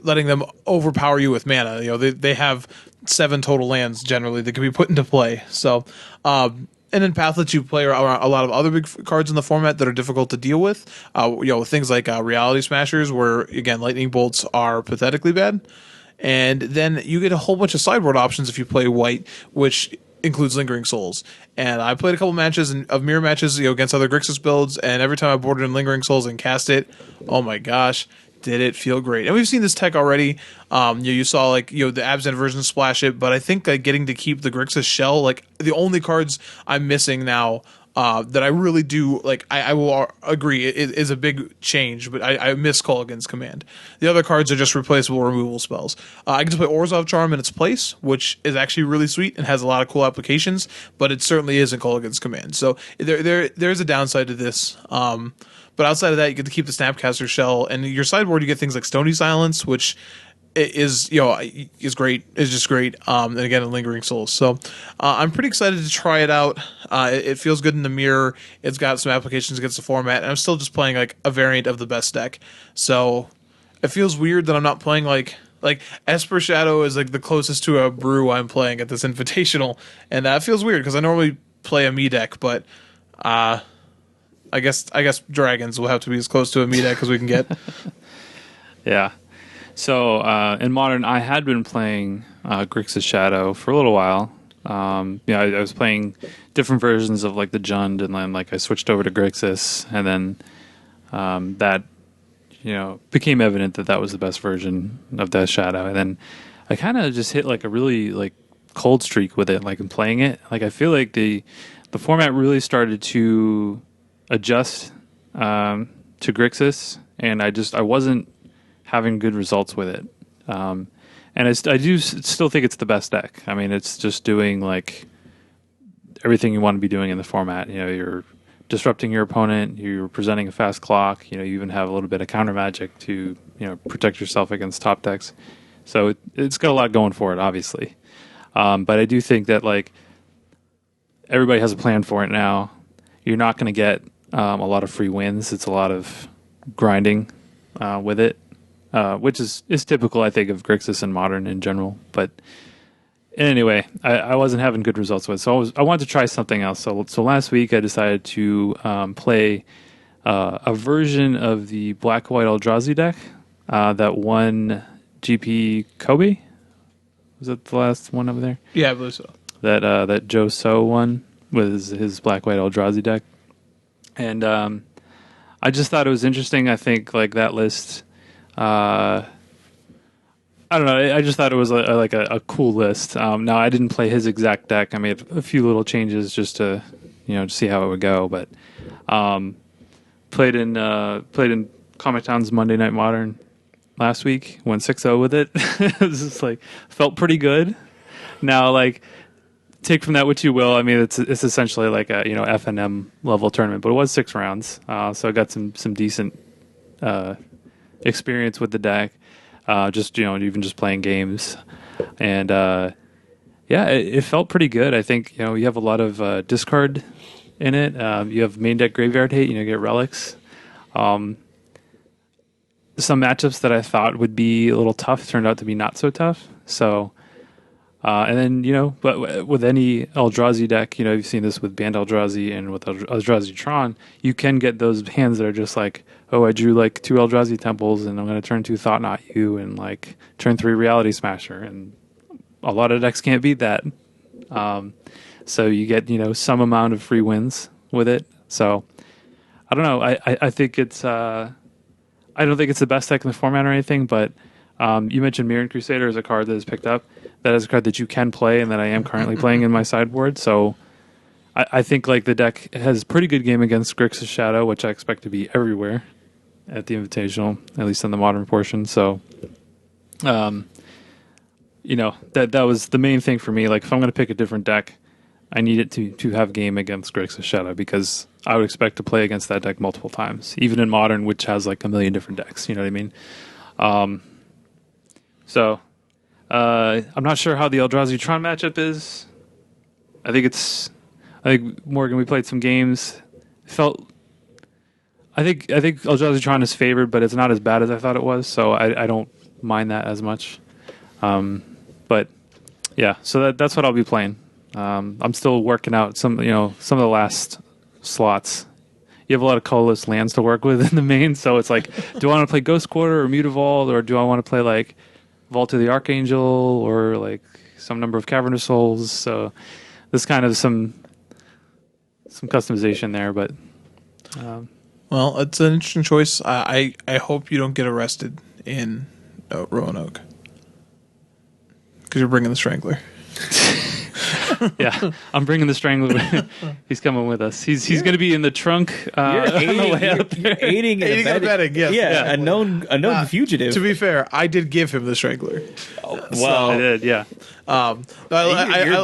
letting them overpower you with mana. They have 7 total lands generally that can be put into play. So and then Path lets you play around a lot of other big cards in the format that are difficult to deal with. Things like Reality Smashers, where again lightning bolts are pathetically bad. And then you get a whole bunch of sideboard options if you play white, which includes Lingering Souls. And I played a couple matches of mirror matches, against other Grixis builds, and every time I boarded in Lingering Souls and cast it, oh my gosh, did it feel great. And we've seen this tech already. You saw the Abzan version splash it, but I think getting to keep the Grixis shell, like the only cards I'm missing now that I really do like. I will agree it is a big change, but I miss Kolaghan's Command. The other cards are just replaceable removal spells. I get to play Orzhov Charm in its place, which is actually really sweet and has a lot of cool applications, but it certainly isn't Kolaghan's Command. So there's a downside to this. But outside of that, you get to keep the Snapcaster Shell, and your sideboard you get things like Stony Silence, which is great. Is just great. And again, Lingering Souls. So I'm pretty excited to try it out. It feels good in the mirror. It's got some applications against the format, and I'm still just playing like a variant of the best deck. So it feels weird that I'm not playing like Esper Shadow is like the closest to a brew I'm playing at this invitational, and that feels weird because I normally play a me deck, but I guess dragons will have to be as close to a me deck as we can get. Yeah. So in Modern, I had been playing Grixis Shadow for a little while. I was playing different versions of like the Jund, and then like I switched over to Grixis, and then that became evident that was the best version of that Shadow. And then I kind of just hit like a really like cold streak with it, like in playing it. Like I feel like the format really started to adjust to Grixis, and I wasn't having good results with it. And I do still think it's the best deck. I mean, it's just doing like everything you want to be doing in the format. You're disrupting your opponent, you're presenting a fast clock, you even have a little bit of counter magic to, protect yourself against top decks. So it's got a lot going for it, obviously. But I do think that like everybody has a plan for it now. You're not going to get a lot of free wins. It's a lot of grinding with it. Which is typical, I think, of Grixis and Modern in general. But anyway, I wasn't having good results with it, so I wanted to try something else. So last week I decided to play a version of the Black White Eldrazi deck that won GP Kobe. Was that the last one over there? Yeah, I believe so. That Joe So won with his Black White Eldrazi deck, and I just thought it was interesting. I think like that list. I don't know. I just thought it was a cool list. Now I didn't play his exact deck. I made a few little changes just to see how it would go. But played in Comic Town's Monday Night Modern last week. Went 6-0 with it. It was just like felt pretty good. Now like take from that what you will. I mean it's essentially like a FNM level tournament, but it was 6 rounds. So I got some decent experience with the deck, just even just playing games, and it felt pretty good. I think you have a lot of discard in it. You have main deck graveyard hate, you get relics. Some matchups that I thought would be a little tough turned out to be not so tough. So and then but with any Eldrazi deck, you've seen this with Band Eldrazi and with Eldrazi Tron, you can get those hands that are just like, oh, I drew like 2 Eldrazi Temples, and I'm going to turn 2 Thought Knot You, and like turn 3 Reality Smasher, and a lot of decks can't beat that. So you get some amount of free wins with it. So I don't know. I think it's I don't think it's the best deck in the format or anything, but you mentioned Mirran Crusader as a card that is picked up. That is a card that you can play, and that I am currently playing in my sideboard. So I think like the deck has pretty good game against Grixis Shadow, which I expect to be everywhere at the Invitational, at least in the Modern portion. So, that was the main thing for me. Like if I'm going to pick a different deck, I need it to have game against Grixis Shadow, because I would expect to play against that deck multiple times, even in Modern, which has like a million different decks. You know what I mean? So I'm not sure how the Eldrazi Tron matchup is. I think Morgan, we played some games. I think Eldrazi Tron is favored, but it's not as bad as I thought it was, so I don't mind that as much. But yeah, so that's what I'll be playing. I'm still working out some of the last slots. You have a lot of colorless lands to work with in the main, so it's like, do I want to play Ghost Quarter or Mutavault, or do I want to play like Vault of the Archangel, or like some number of Cavernous Souls? So there's kind of some customization there, but well, it's an interesting choice. I hope you don't get arrested in Roanoke because you're bringing the Strangler. Yeah, I'm bringing the Strangler. He's coming with us. He's going to be in the trunk. You're On the aiding, way you're, up you're there. aiding and Aiding and abetting, yes, yeah, exactly. a known fugitive. To be fair, I did give him the Strangler. well, I did, yeah.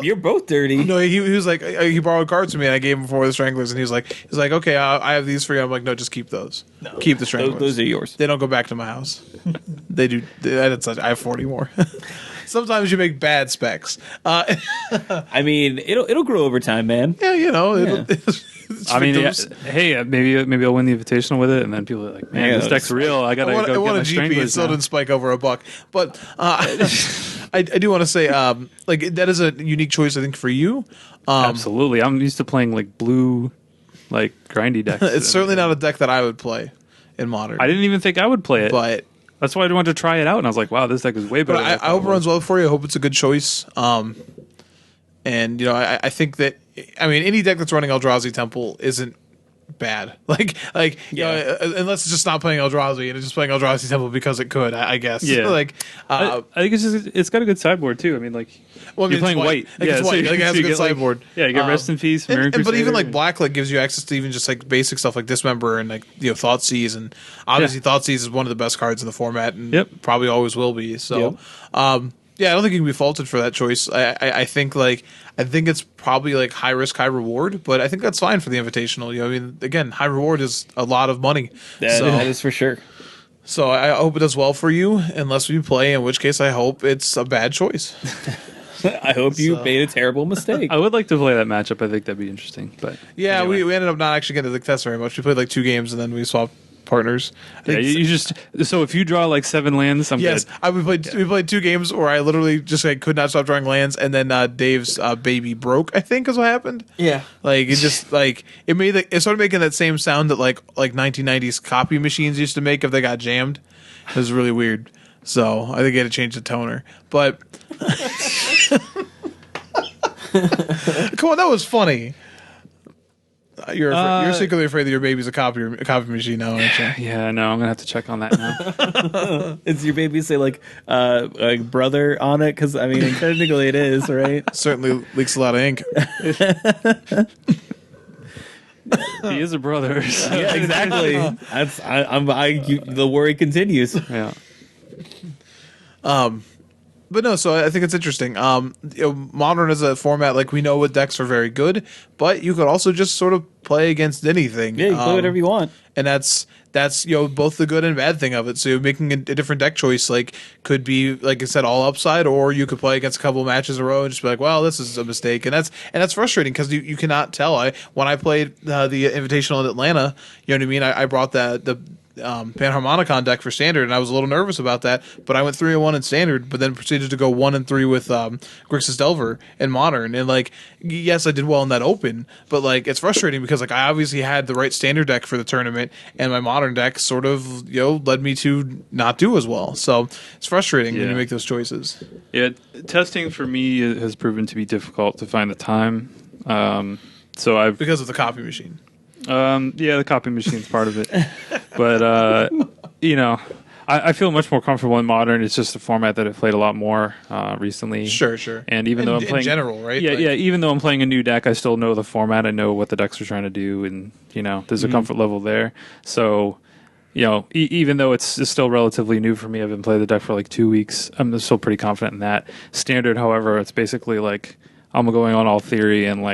you're both dirty. No, he was like, he borrowed cards from me, and I gave him 4 of the Stranglers, and he was like, okay, I have these for you. I'm like, no, just keep those. No, keep the Stranglers. Those are yours. They don't go back to my house. They do. I have 40 more. Sometimes you make bad specs. I mean, it'll grow over time, man. Yeah, I mean, hey, maybe I'll win the Invitational with it, and then people are like, man, Yeah, this deck's real. I gotta I go won get my a GP. It Stranglers still now. didn't spike over $1, but I do want to say, like that is a unique choice, I think, for you. Absolutely, I'm used to playing like blue, like grindy decks. It's certainly not a deck that I would play in Modern. I didn't even think I would play it, but that's why I wanted to try it out, and I was like, wow, this deck is way better. But than I thought hope it was. runs well for you. I hope it's a good choice. And I think that any deck that's running Eldrazi Temple isn't bad. Like unless it's just not playing Eldrazi and it's just playing Eldrazi Temple because it could. I guess. Yeah. I I think it's got a good sideboard too. I mean, like well, you're playing white. It's white. Like, it has a you good get, like- sideboard. yeah, you get Rest in Peace, Mirror But even Crusader, like and- Blacklight gives you access to even just like basic stuff like Dismember and like Thoughtseize, and obviously Thoughtseize is one of the best cards in the format and Yep. probably always will be. So yeah, I don't think you can be faulted for that choice. I think it's probably like high risk, high reward, but I think that's fine for the Invitational. I mean, again, high reward is a lot of money. That is for sure. So I hope it does well for you, unless we play, in which case I hope it's a bad choice. I hope you made a terrible mistake. I would like to play that matchup. I think that'd be interesting. But Yeah, anyway. we ended up not actually getting to the test very much. We played like 2 games and then we swapped partners. Yeah, you just so if you draw like 7 lands, I'm Yes, good. we played 2 games where I literally just could not stop drawing lands, and then Dave's baby broke, I think is what happened. Yeah. Like it just like it started making that same sound that like 1990s copy machines used to make if they got jammed. It was really weird. So I think I had to change the toner. But come on, that was funny. You're secretly afraid that your baby's a copy machine now, aren't you? Yeah, no, I'm gonna have to check on that now. Is your baby say like brother on it? Because I mean, technically it is, right? Certainly leaks a lot of ink. He is a brother. So. Yeah, exactly. The worry continues. Yeah. But no, so I think it's interesting. Modern as a format, like we know what decks are very good, but you could also just sort of play against anything. Yeah, you can play whatever you want. And that's both the good and bad thing of it. So making a different deck choice could be, like I said, all upside, or you could play against a couple of matches in a row and just be like, well, this is a mistake, and that's frustrating because you cannot tell. When I played the Invitational in Atlanta, you know what I mean. I brought the Panharmonicon deck for Standard, and I was a little nervous about that, but I went 3-1 in Standard, but then proceeded to go 1-3 with Grixis Delver in Modern, and yes, I did well in that Open, but it's frustrating because I obviously had the right Standard deck for the tournament, and my Modern deck sort of led me to not do as well. So it's frustrating when you make those choices. Yeah, testing for me has proven to be difficult to find the time. Because of the copy machine. Yeah, the copy machine's part of it, but I feel much more comfortable in Modern. It's just a format that I've played a lot more recently. Sure. And even though I'm playing in general, right? Yeah. Even though I'm playing a new deck, I still know the format. I know what the decks are trying to do, and there's a comfort level there. So, even though it's still relatively new for me, I've been playing the deck for like 2 weeks. I'm still pretty confident in that. Standard, however, it's basically like I'm going on all theory and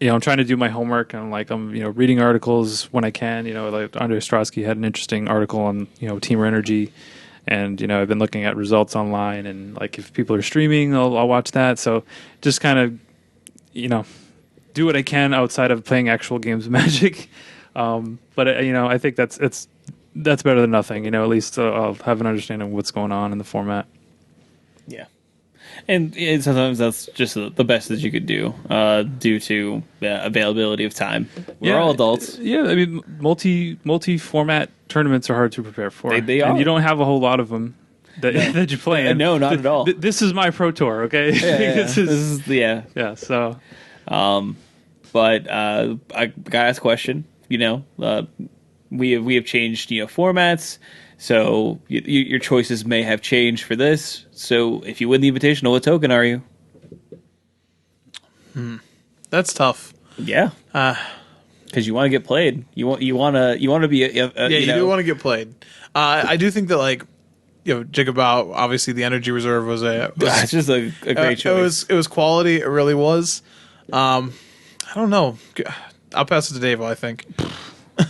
I'm trying to do my homework, and I'm reading articles when I can. Like Andre Ostrowski had an interesting article on Team Energy, and I've been looking at results online, and if people are streaming, I'll watch that. So just kind of do what I can outside of playing actual games of Magic. But I think that's better than nothing. At least I'll have an understanding of what's going on in the format. Yeah. And sometimes that's just the best that you could do due to availability of time. We're all adults. Yeah, I mean, multi-format tournaments are hard to prepare for. They are. And you don't have a whole lot of them that you play in. No, not at all. This is my Pro Tour, okay? This is Yeah, so... But I got to ask a question. We have changed formats. So your choices may have changed for this. So if you win the Invitational, what token are you? That's tough. Yeah, because you want to get played. You want to be Yeah, you do want to get played. I do think that Jacob Bout, obviously the energy reserve was it's just a great choice. It was quality. It really was. I don't know. I'll pass it to Dave. I think.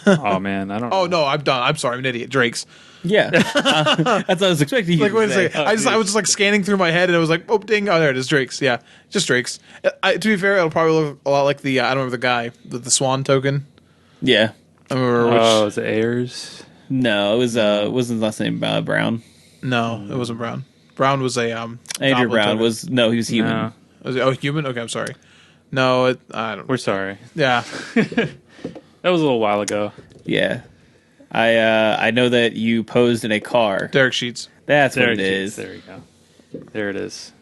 Oh man, I don't. Oh know. no, I'm done. I'm sorry. I'm an idiot. Drake's. Yeah, that's what I was expecting. You Like to wait a say. second. I was just like scanning through my head and it was like, oh ding, oh there it is, Drake's. Yeah, just Drake's. To be fair, it'll probably look a lot like the I don't remember the guy, the Swan token. Yeah. I don't remember which. Oh, is it Ayers? No, it was wasn't his last name Brown. No, it wasn't Brown. Brown was a Andrew goblin Brown token. was no, he was human. No, Was it, human? Okay, I'm sorry. No, I don't. we're sorry. Yeah, That was a little while ago. Yeah, I know that you posed in a car. Derek Sheets. That's There what it is. There you go. There it is.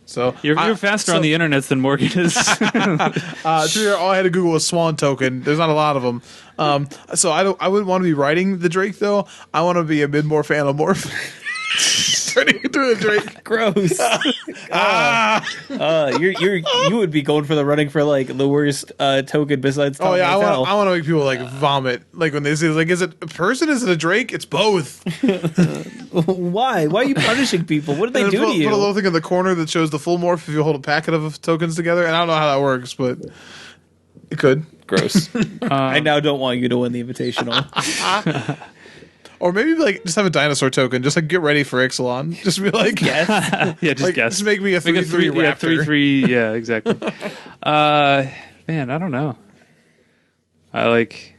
So You're faster on the internet than Morgan is. To be fair, all I had to Google was Swan token. There's not a lot of them. So I wouldn't want to be writing the Drake though. I want to be a mid-morph animorph. Turning into a Drake. Gross. You would be going for the running for like the worst token besides. Oh yeah, I Tom want to make people like vomit. Like when they say like, is it a person? Is it a Drake? It's both. Why? Why are you punishing people? What did they And do put, to you? Put a little thing in the corner that shows the full morph if you hold a packet of tokens together. And I don't know how that works, but it could. Gross. I now don't want you to win the invitational. Or maybe like just have a dinosaur token. Just like get ready for Ixalan. Just be like, Yes. Yeah, just like, guess. just make me a 3/3 Yeah, raptor. 3/3. Yeah, exactly. Man, I don't know. I like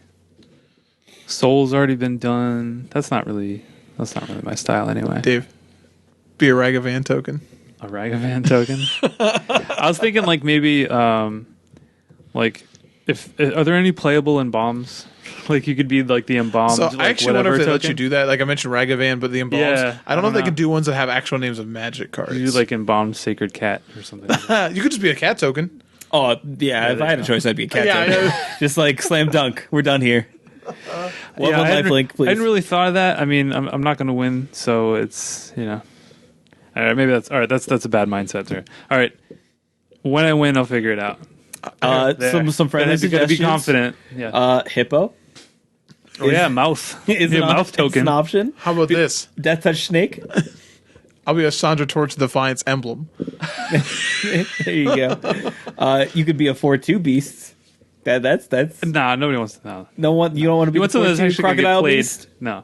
Soul's already been done. That's not really my style anyway. Dave, be a Ragavan token. A Ragavan token. I was thinking like maybe like if are there any playable embalms? Like you could be like the embalmed. So like, I actually wonder whatever if they let token. you do that. Like I mentioned Ragavan, but the embalms. Yeah, I don't know if they know. can do ones that have actual names of magic cards. You do like embalmed sacred cat or something. You could just be a cat token. Oh yeah, if there I had you a go. choice, I'd be a cat. Yeah, I token. know. Just like slam dunk. We're done here. One I hadn't, lifelink, please. I hadn't really thought of that. I mean, I'm not going to win, so it's All right, maybe that's all right. That's a bad mindset there. All right, when I win, I'll figure it out. There. Some friendly You gotta be suggestions. confident. Yeah. Hippo Mouth. is Yeah, an mouth It's token. an option. How about this? Death touch snake. I'll be a Sandra Torch of Defiance emblem. There you go. You could be a 4/2 beast. That's Nah, nobody wants to know. no one. You don't want to be You want the something that's 4/2 actually gonna get crocodile played? beast. No.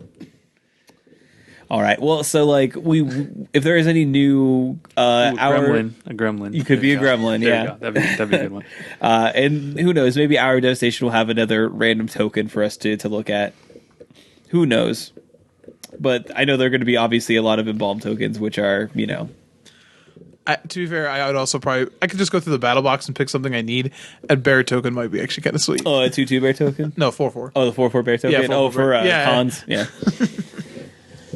All right. Well, so like if there is any new Ooh, our a gremlin. You could be a There you gremlin, go. There yeah. you go. That'd be a good one. and who knows? Maybe our devastation will have another random token for us to look at. Who knows? But I know there are going to be obviously a lot of embalm tokens, which are To be fair, I would also I could just go through the battle box and pick something I need. And bear token might be actually kind of sweet. a 2/2 bear token. No, 4/4. Oh, the 4/4 bear token. Yeah, 4/4 oh, for bear. Yeah, cons. Yeah.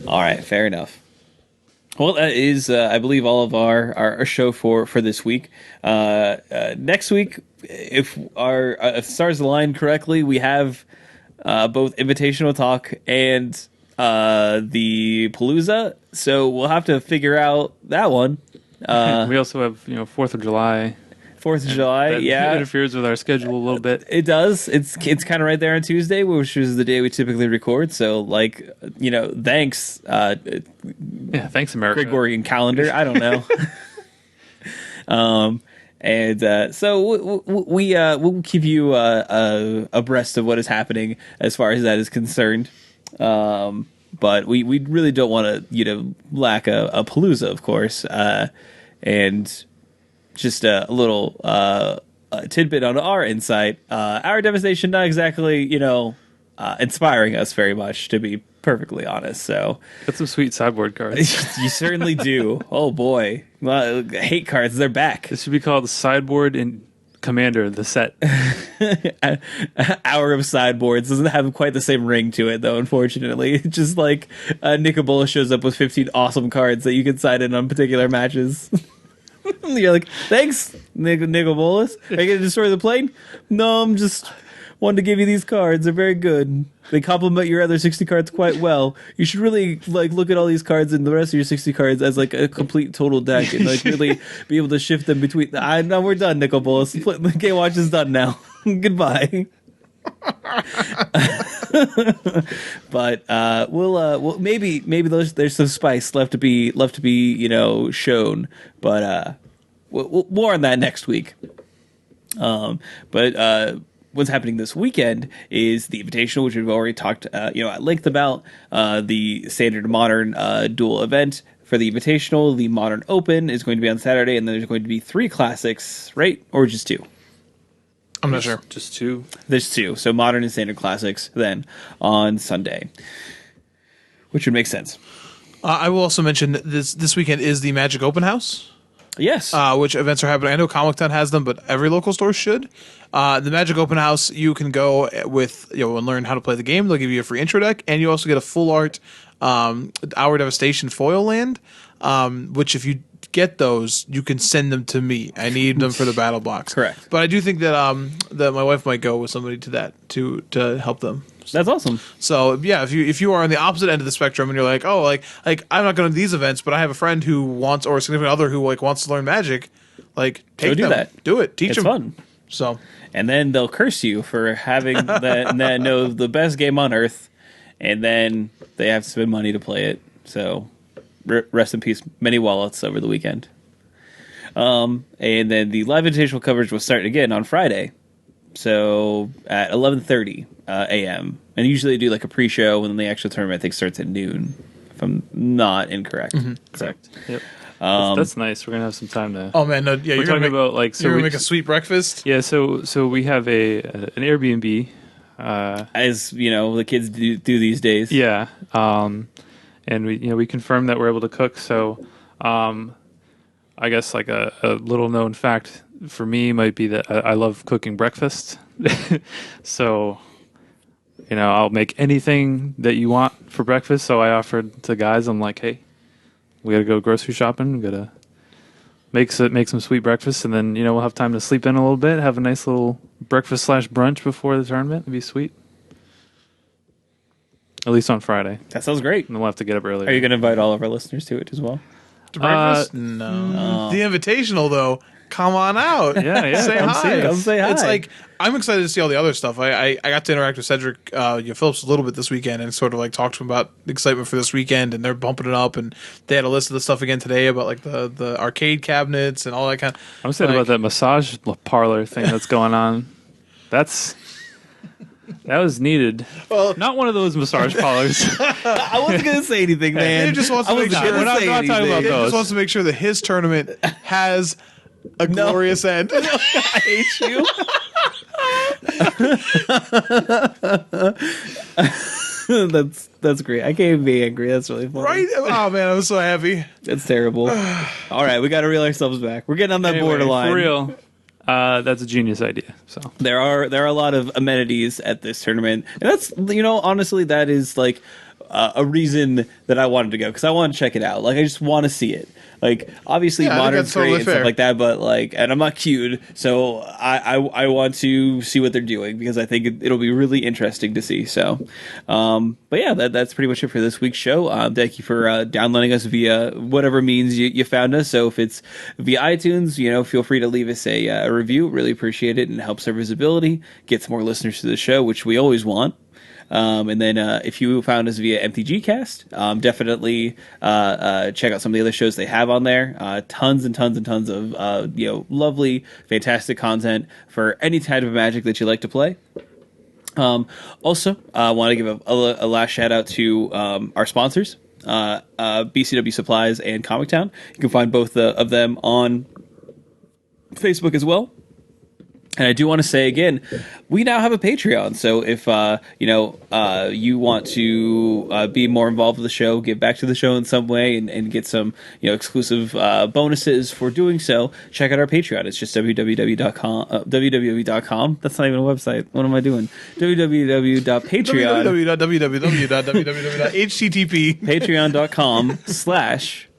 All right, fair enough. Well, that is, I believe, all of our show for this week. Next week, if the stars align correctly, we have both invitational talk and the Palooza. So we'll have to figure out that one. We also have 4th of July. 4th of July, That yeah. interferes with our schedule a little bit. It does. It's kind of right there on Tuesday, which is the day we typically record. So, thanks, Yeah, thanks, America. Gregorian calendar. I don't know. So we'll keep you abreast of what is happening as far as that is concerned. But we really don't want to lack a Palooza, of course, and just a little tidbit on our insight. Our devastation not exactly inspiring us very much, to be perfectly honest. So Got some sweet sideboard cards. you certainly do. Oh boy, well, hate cards, they're back. This should be called the sideboard and Commander, the set. Hour of sideboards doesn't have quite the same ring to it, though. Unfortunately, it's just like Nicobola shows up with 15 awesome cards that you can side in on particular matches. You're like, thanks, Nicobolas. Are you gonna destroy the plane? No, I'm just wanted to give you these cards. They're very good. They complement your other 60 cards quite well. You should really like look at all these cards and the rest of your 60 cards as like a complete total deck and like really be able to shift them between. I know we're done, Nickel Bolas. The Game Watch is done now. Goodbye. But we'll maybe there's some spice left to be shown, but we'll more on that next week. But what's happening this weekend is the Invitational, which we've already talked at length about. The standard modern dual event for the Invitational. The Modern Open is going to be on Saturday, and then there's going to be 3 classics, right? Or just 2? I'm not sure. Just 2. There's 2. So Modern and Standard Classics then on Sunday, which would make sense. I will also mention that this weekend is the Magic Open House. Yes. Which events are happening? I know Comic Town has them, but every local store should. The Magic Open House, you can go with and learn how to play the game. They'll give you a free intro deck, and you also get a full art Hour Devastation foil land. Which if you get those, you can send them to me. I need them for the battle box. Correct. But I do think that that my wife might go with somebody to that to help them. That's awesome. So yeah, if you are on the opposite end of the spectrum and you're like, oh, like I'm not going to these events, but I have a friend who wants, or a significant other who like wants to learn Magic, like take do them, that. do it, teach It's them. fun. So And then they'll curse you for having that know the best game on earth, and then they have to spend money to play it. So rest in peace, many wallets over the weekend. And then the live invitational coverage will start again on Friday, so at 11:30 a.m. And usually they do like a pre-show, and then the actual tournament I think starts at noon, if I'm not incorrect. Correct. Yep. That's nice. We're gonna have some time to. oh man, no, yeah, We're talking about like so you're we gonna make a sweet breakfast. Yeah, so we have an Airbnb. As the kids do these days. Yeah, and we confirmed that we're able to cook. So, I guess like a little known fact for me might be that I love cooking breakfast. So, I'll make anything that you want for breakfast. So I offered to guys, I'm like, hey, we gotta go grocery shopping. We gotta make some sweet breakfast, and then we'll have time to sleep in a little bit, have a nice little breakfast / brunch before the tournament. It'd be sweet. At least on Friday. That sounds great. And we'll have to get up early. Are you going to invite all of our listeners to it as well? To breakfast? No. The Invitational though, come on out. Yeah. Say Come hi. Come say hi. It's like I'm excited to see all the other stuff. I got to interact with Cedric Phillips a little bit this weekend and sort of like talk to him about the excitement for this weekend, and they're bumping it up, and they had a list of the stuff again today about like the arcade cabinets and all that kind of. I'm excited about that massage parlor thing that's going on. That was needed. Well, Not one of those massage parlors. I wasn't going to say anything, man. Dave just wants to make sure We're not talking about Dave those. just wants to make sure that his tournament has a glorious end. I hate you. That's great. I can't even be angry. That's really funny. Right? Oh man, I'm so happy. That's terrible. All right, we got to reel ourselves back. We're getting on that Anyway, borderline. For real. That's a genius idea. So There are a lot of amenities at this tournament, and that's honestly that is like a reason that I wanted to go, because I want to check it out. Like I just want to see it. Like obviously Yeah, I think Modern's that's great totally and fair. stuff like that, but like, and I'm not cute, so I want to see what they're doing, because I think it'll be really interesting to see. So, but yeah, that's pretty much it for this week's show. Thank you for downloading us via whatever means you found us. So if it's via iTunes, feel free to leave us a review. Really appreciate it, and it helps our visibility, gets more listeners to the show, which we always want. And then if you found us via MTGcast, definitely check out some of the other shows they have on there. Tons and tons and tons of lovely, fantastic content for any type of Magic that you like to play. Also, I want to give a last shout out to our sponsors, BCW Supplies and Comic Town. You can find both of them on Facebook as well. And I do want to say again, we now have a Patreon. So if you want to be more involved with the show, give back to the show in some way, and get some exclusive bonuses for doing so, check out our Patreon. It's just www.com. That's not even a website. What am I doing? www.patreon. www.http. Patreon.com/.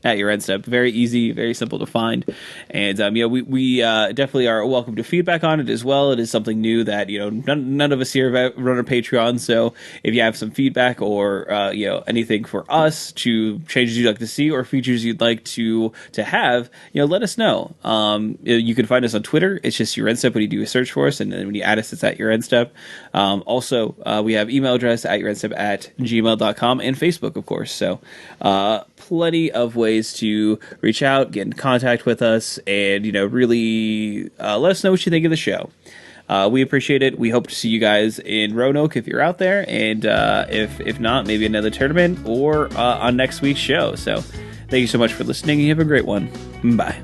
at your end step. Very easy, very simple to find. And, we definitely are welcome to feedback on it as well. It is something new that, none of us here run a Patreon. So if you have some feedback or, anything for us to changes you'd like to see or features you'd like to have, let us know. You can find us on Twitter. It's just your end step when you do a search for us. And then when you add us, it's at your end step. Also, we have email address at yourendstep@gmail.com and Facebook, of course. So, plenty of ways to reach out, get in contact with us, and really let us know what you think of the show. We appreciate it. We hope to see you guys in Roanoke if you're out there, and if not, maybe another tournament or on next week's show. So thank you so much for listening, and you have a great one. Bye.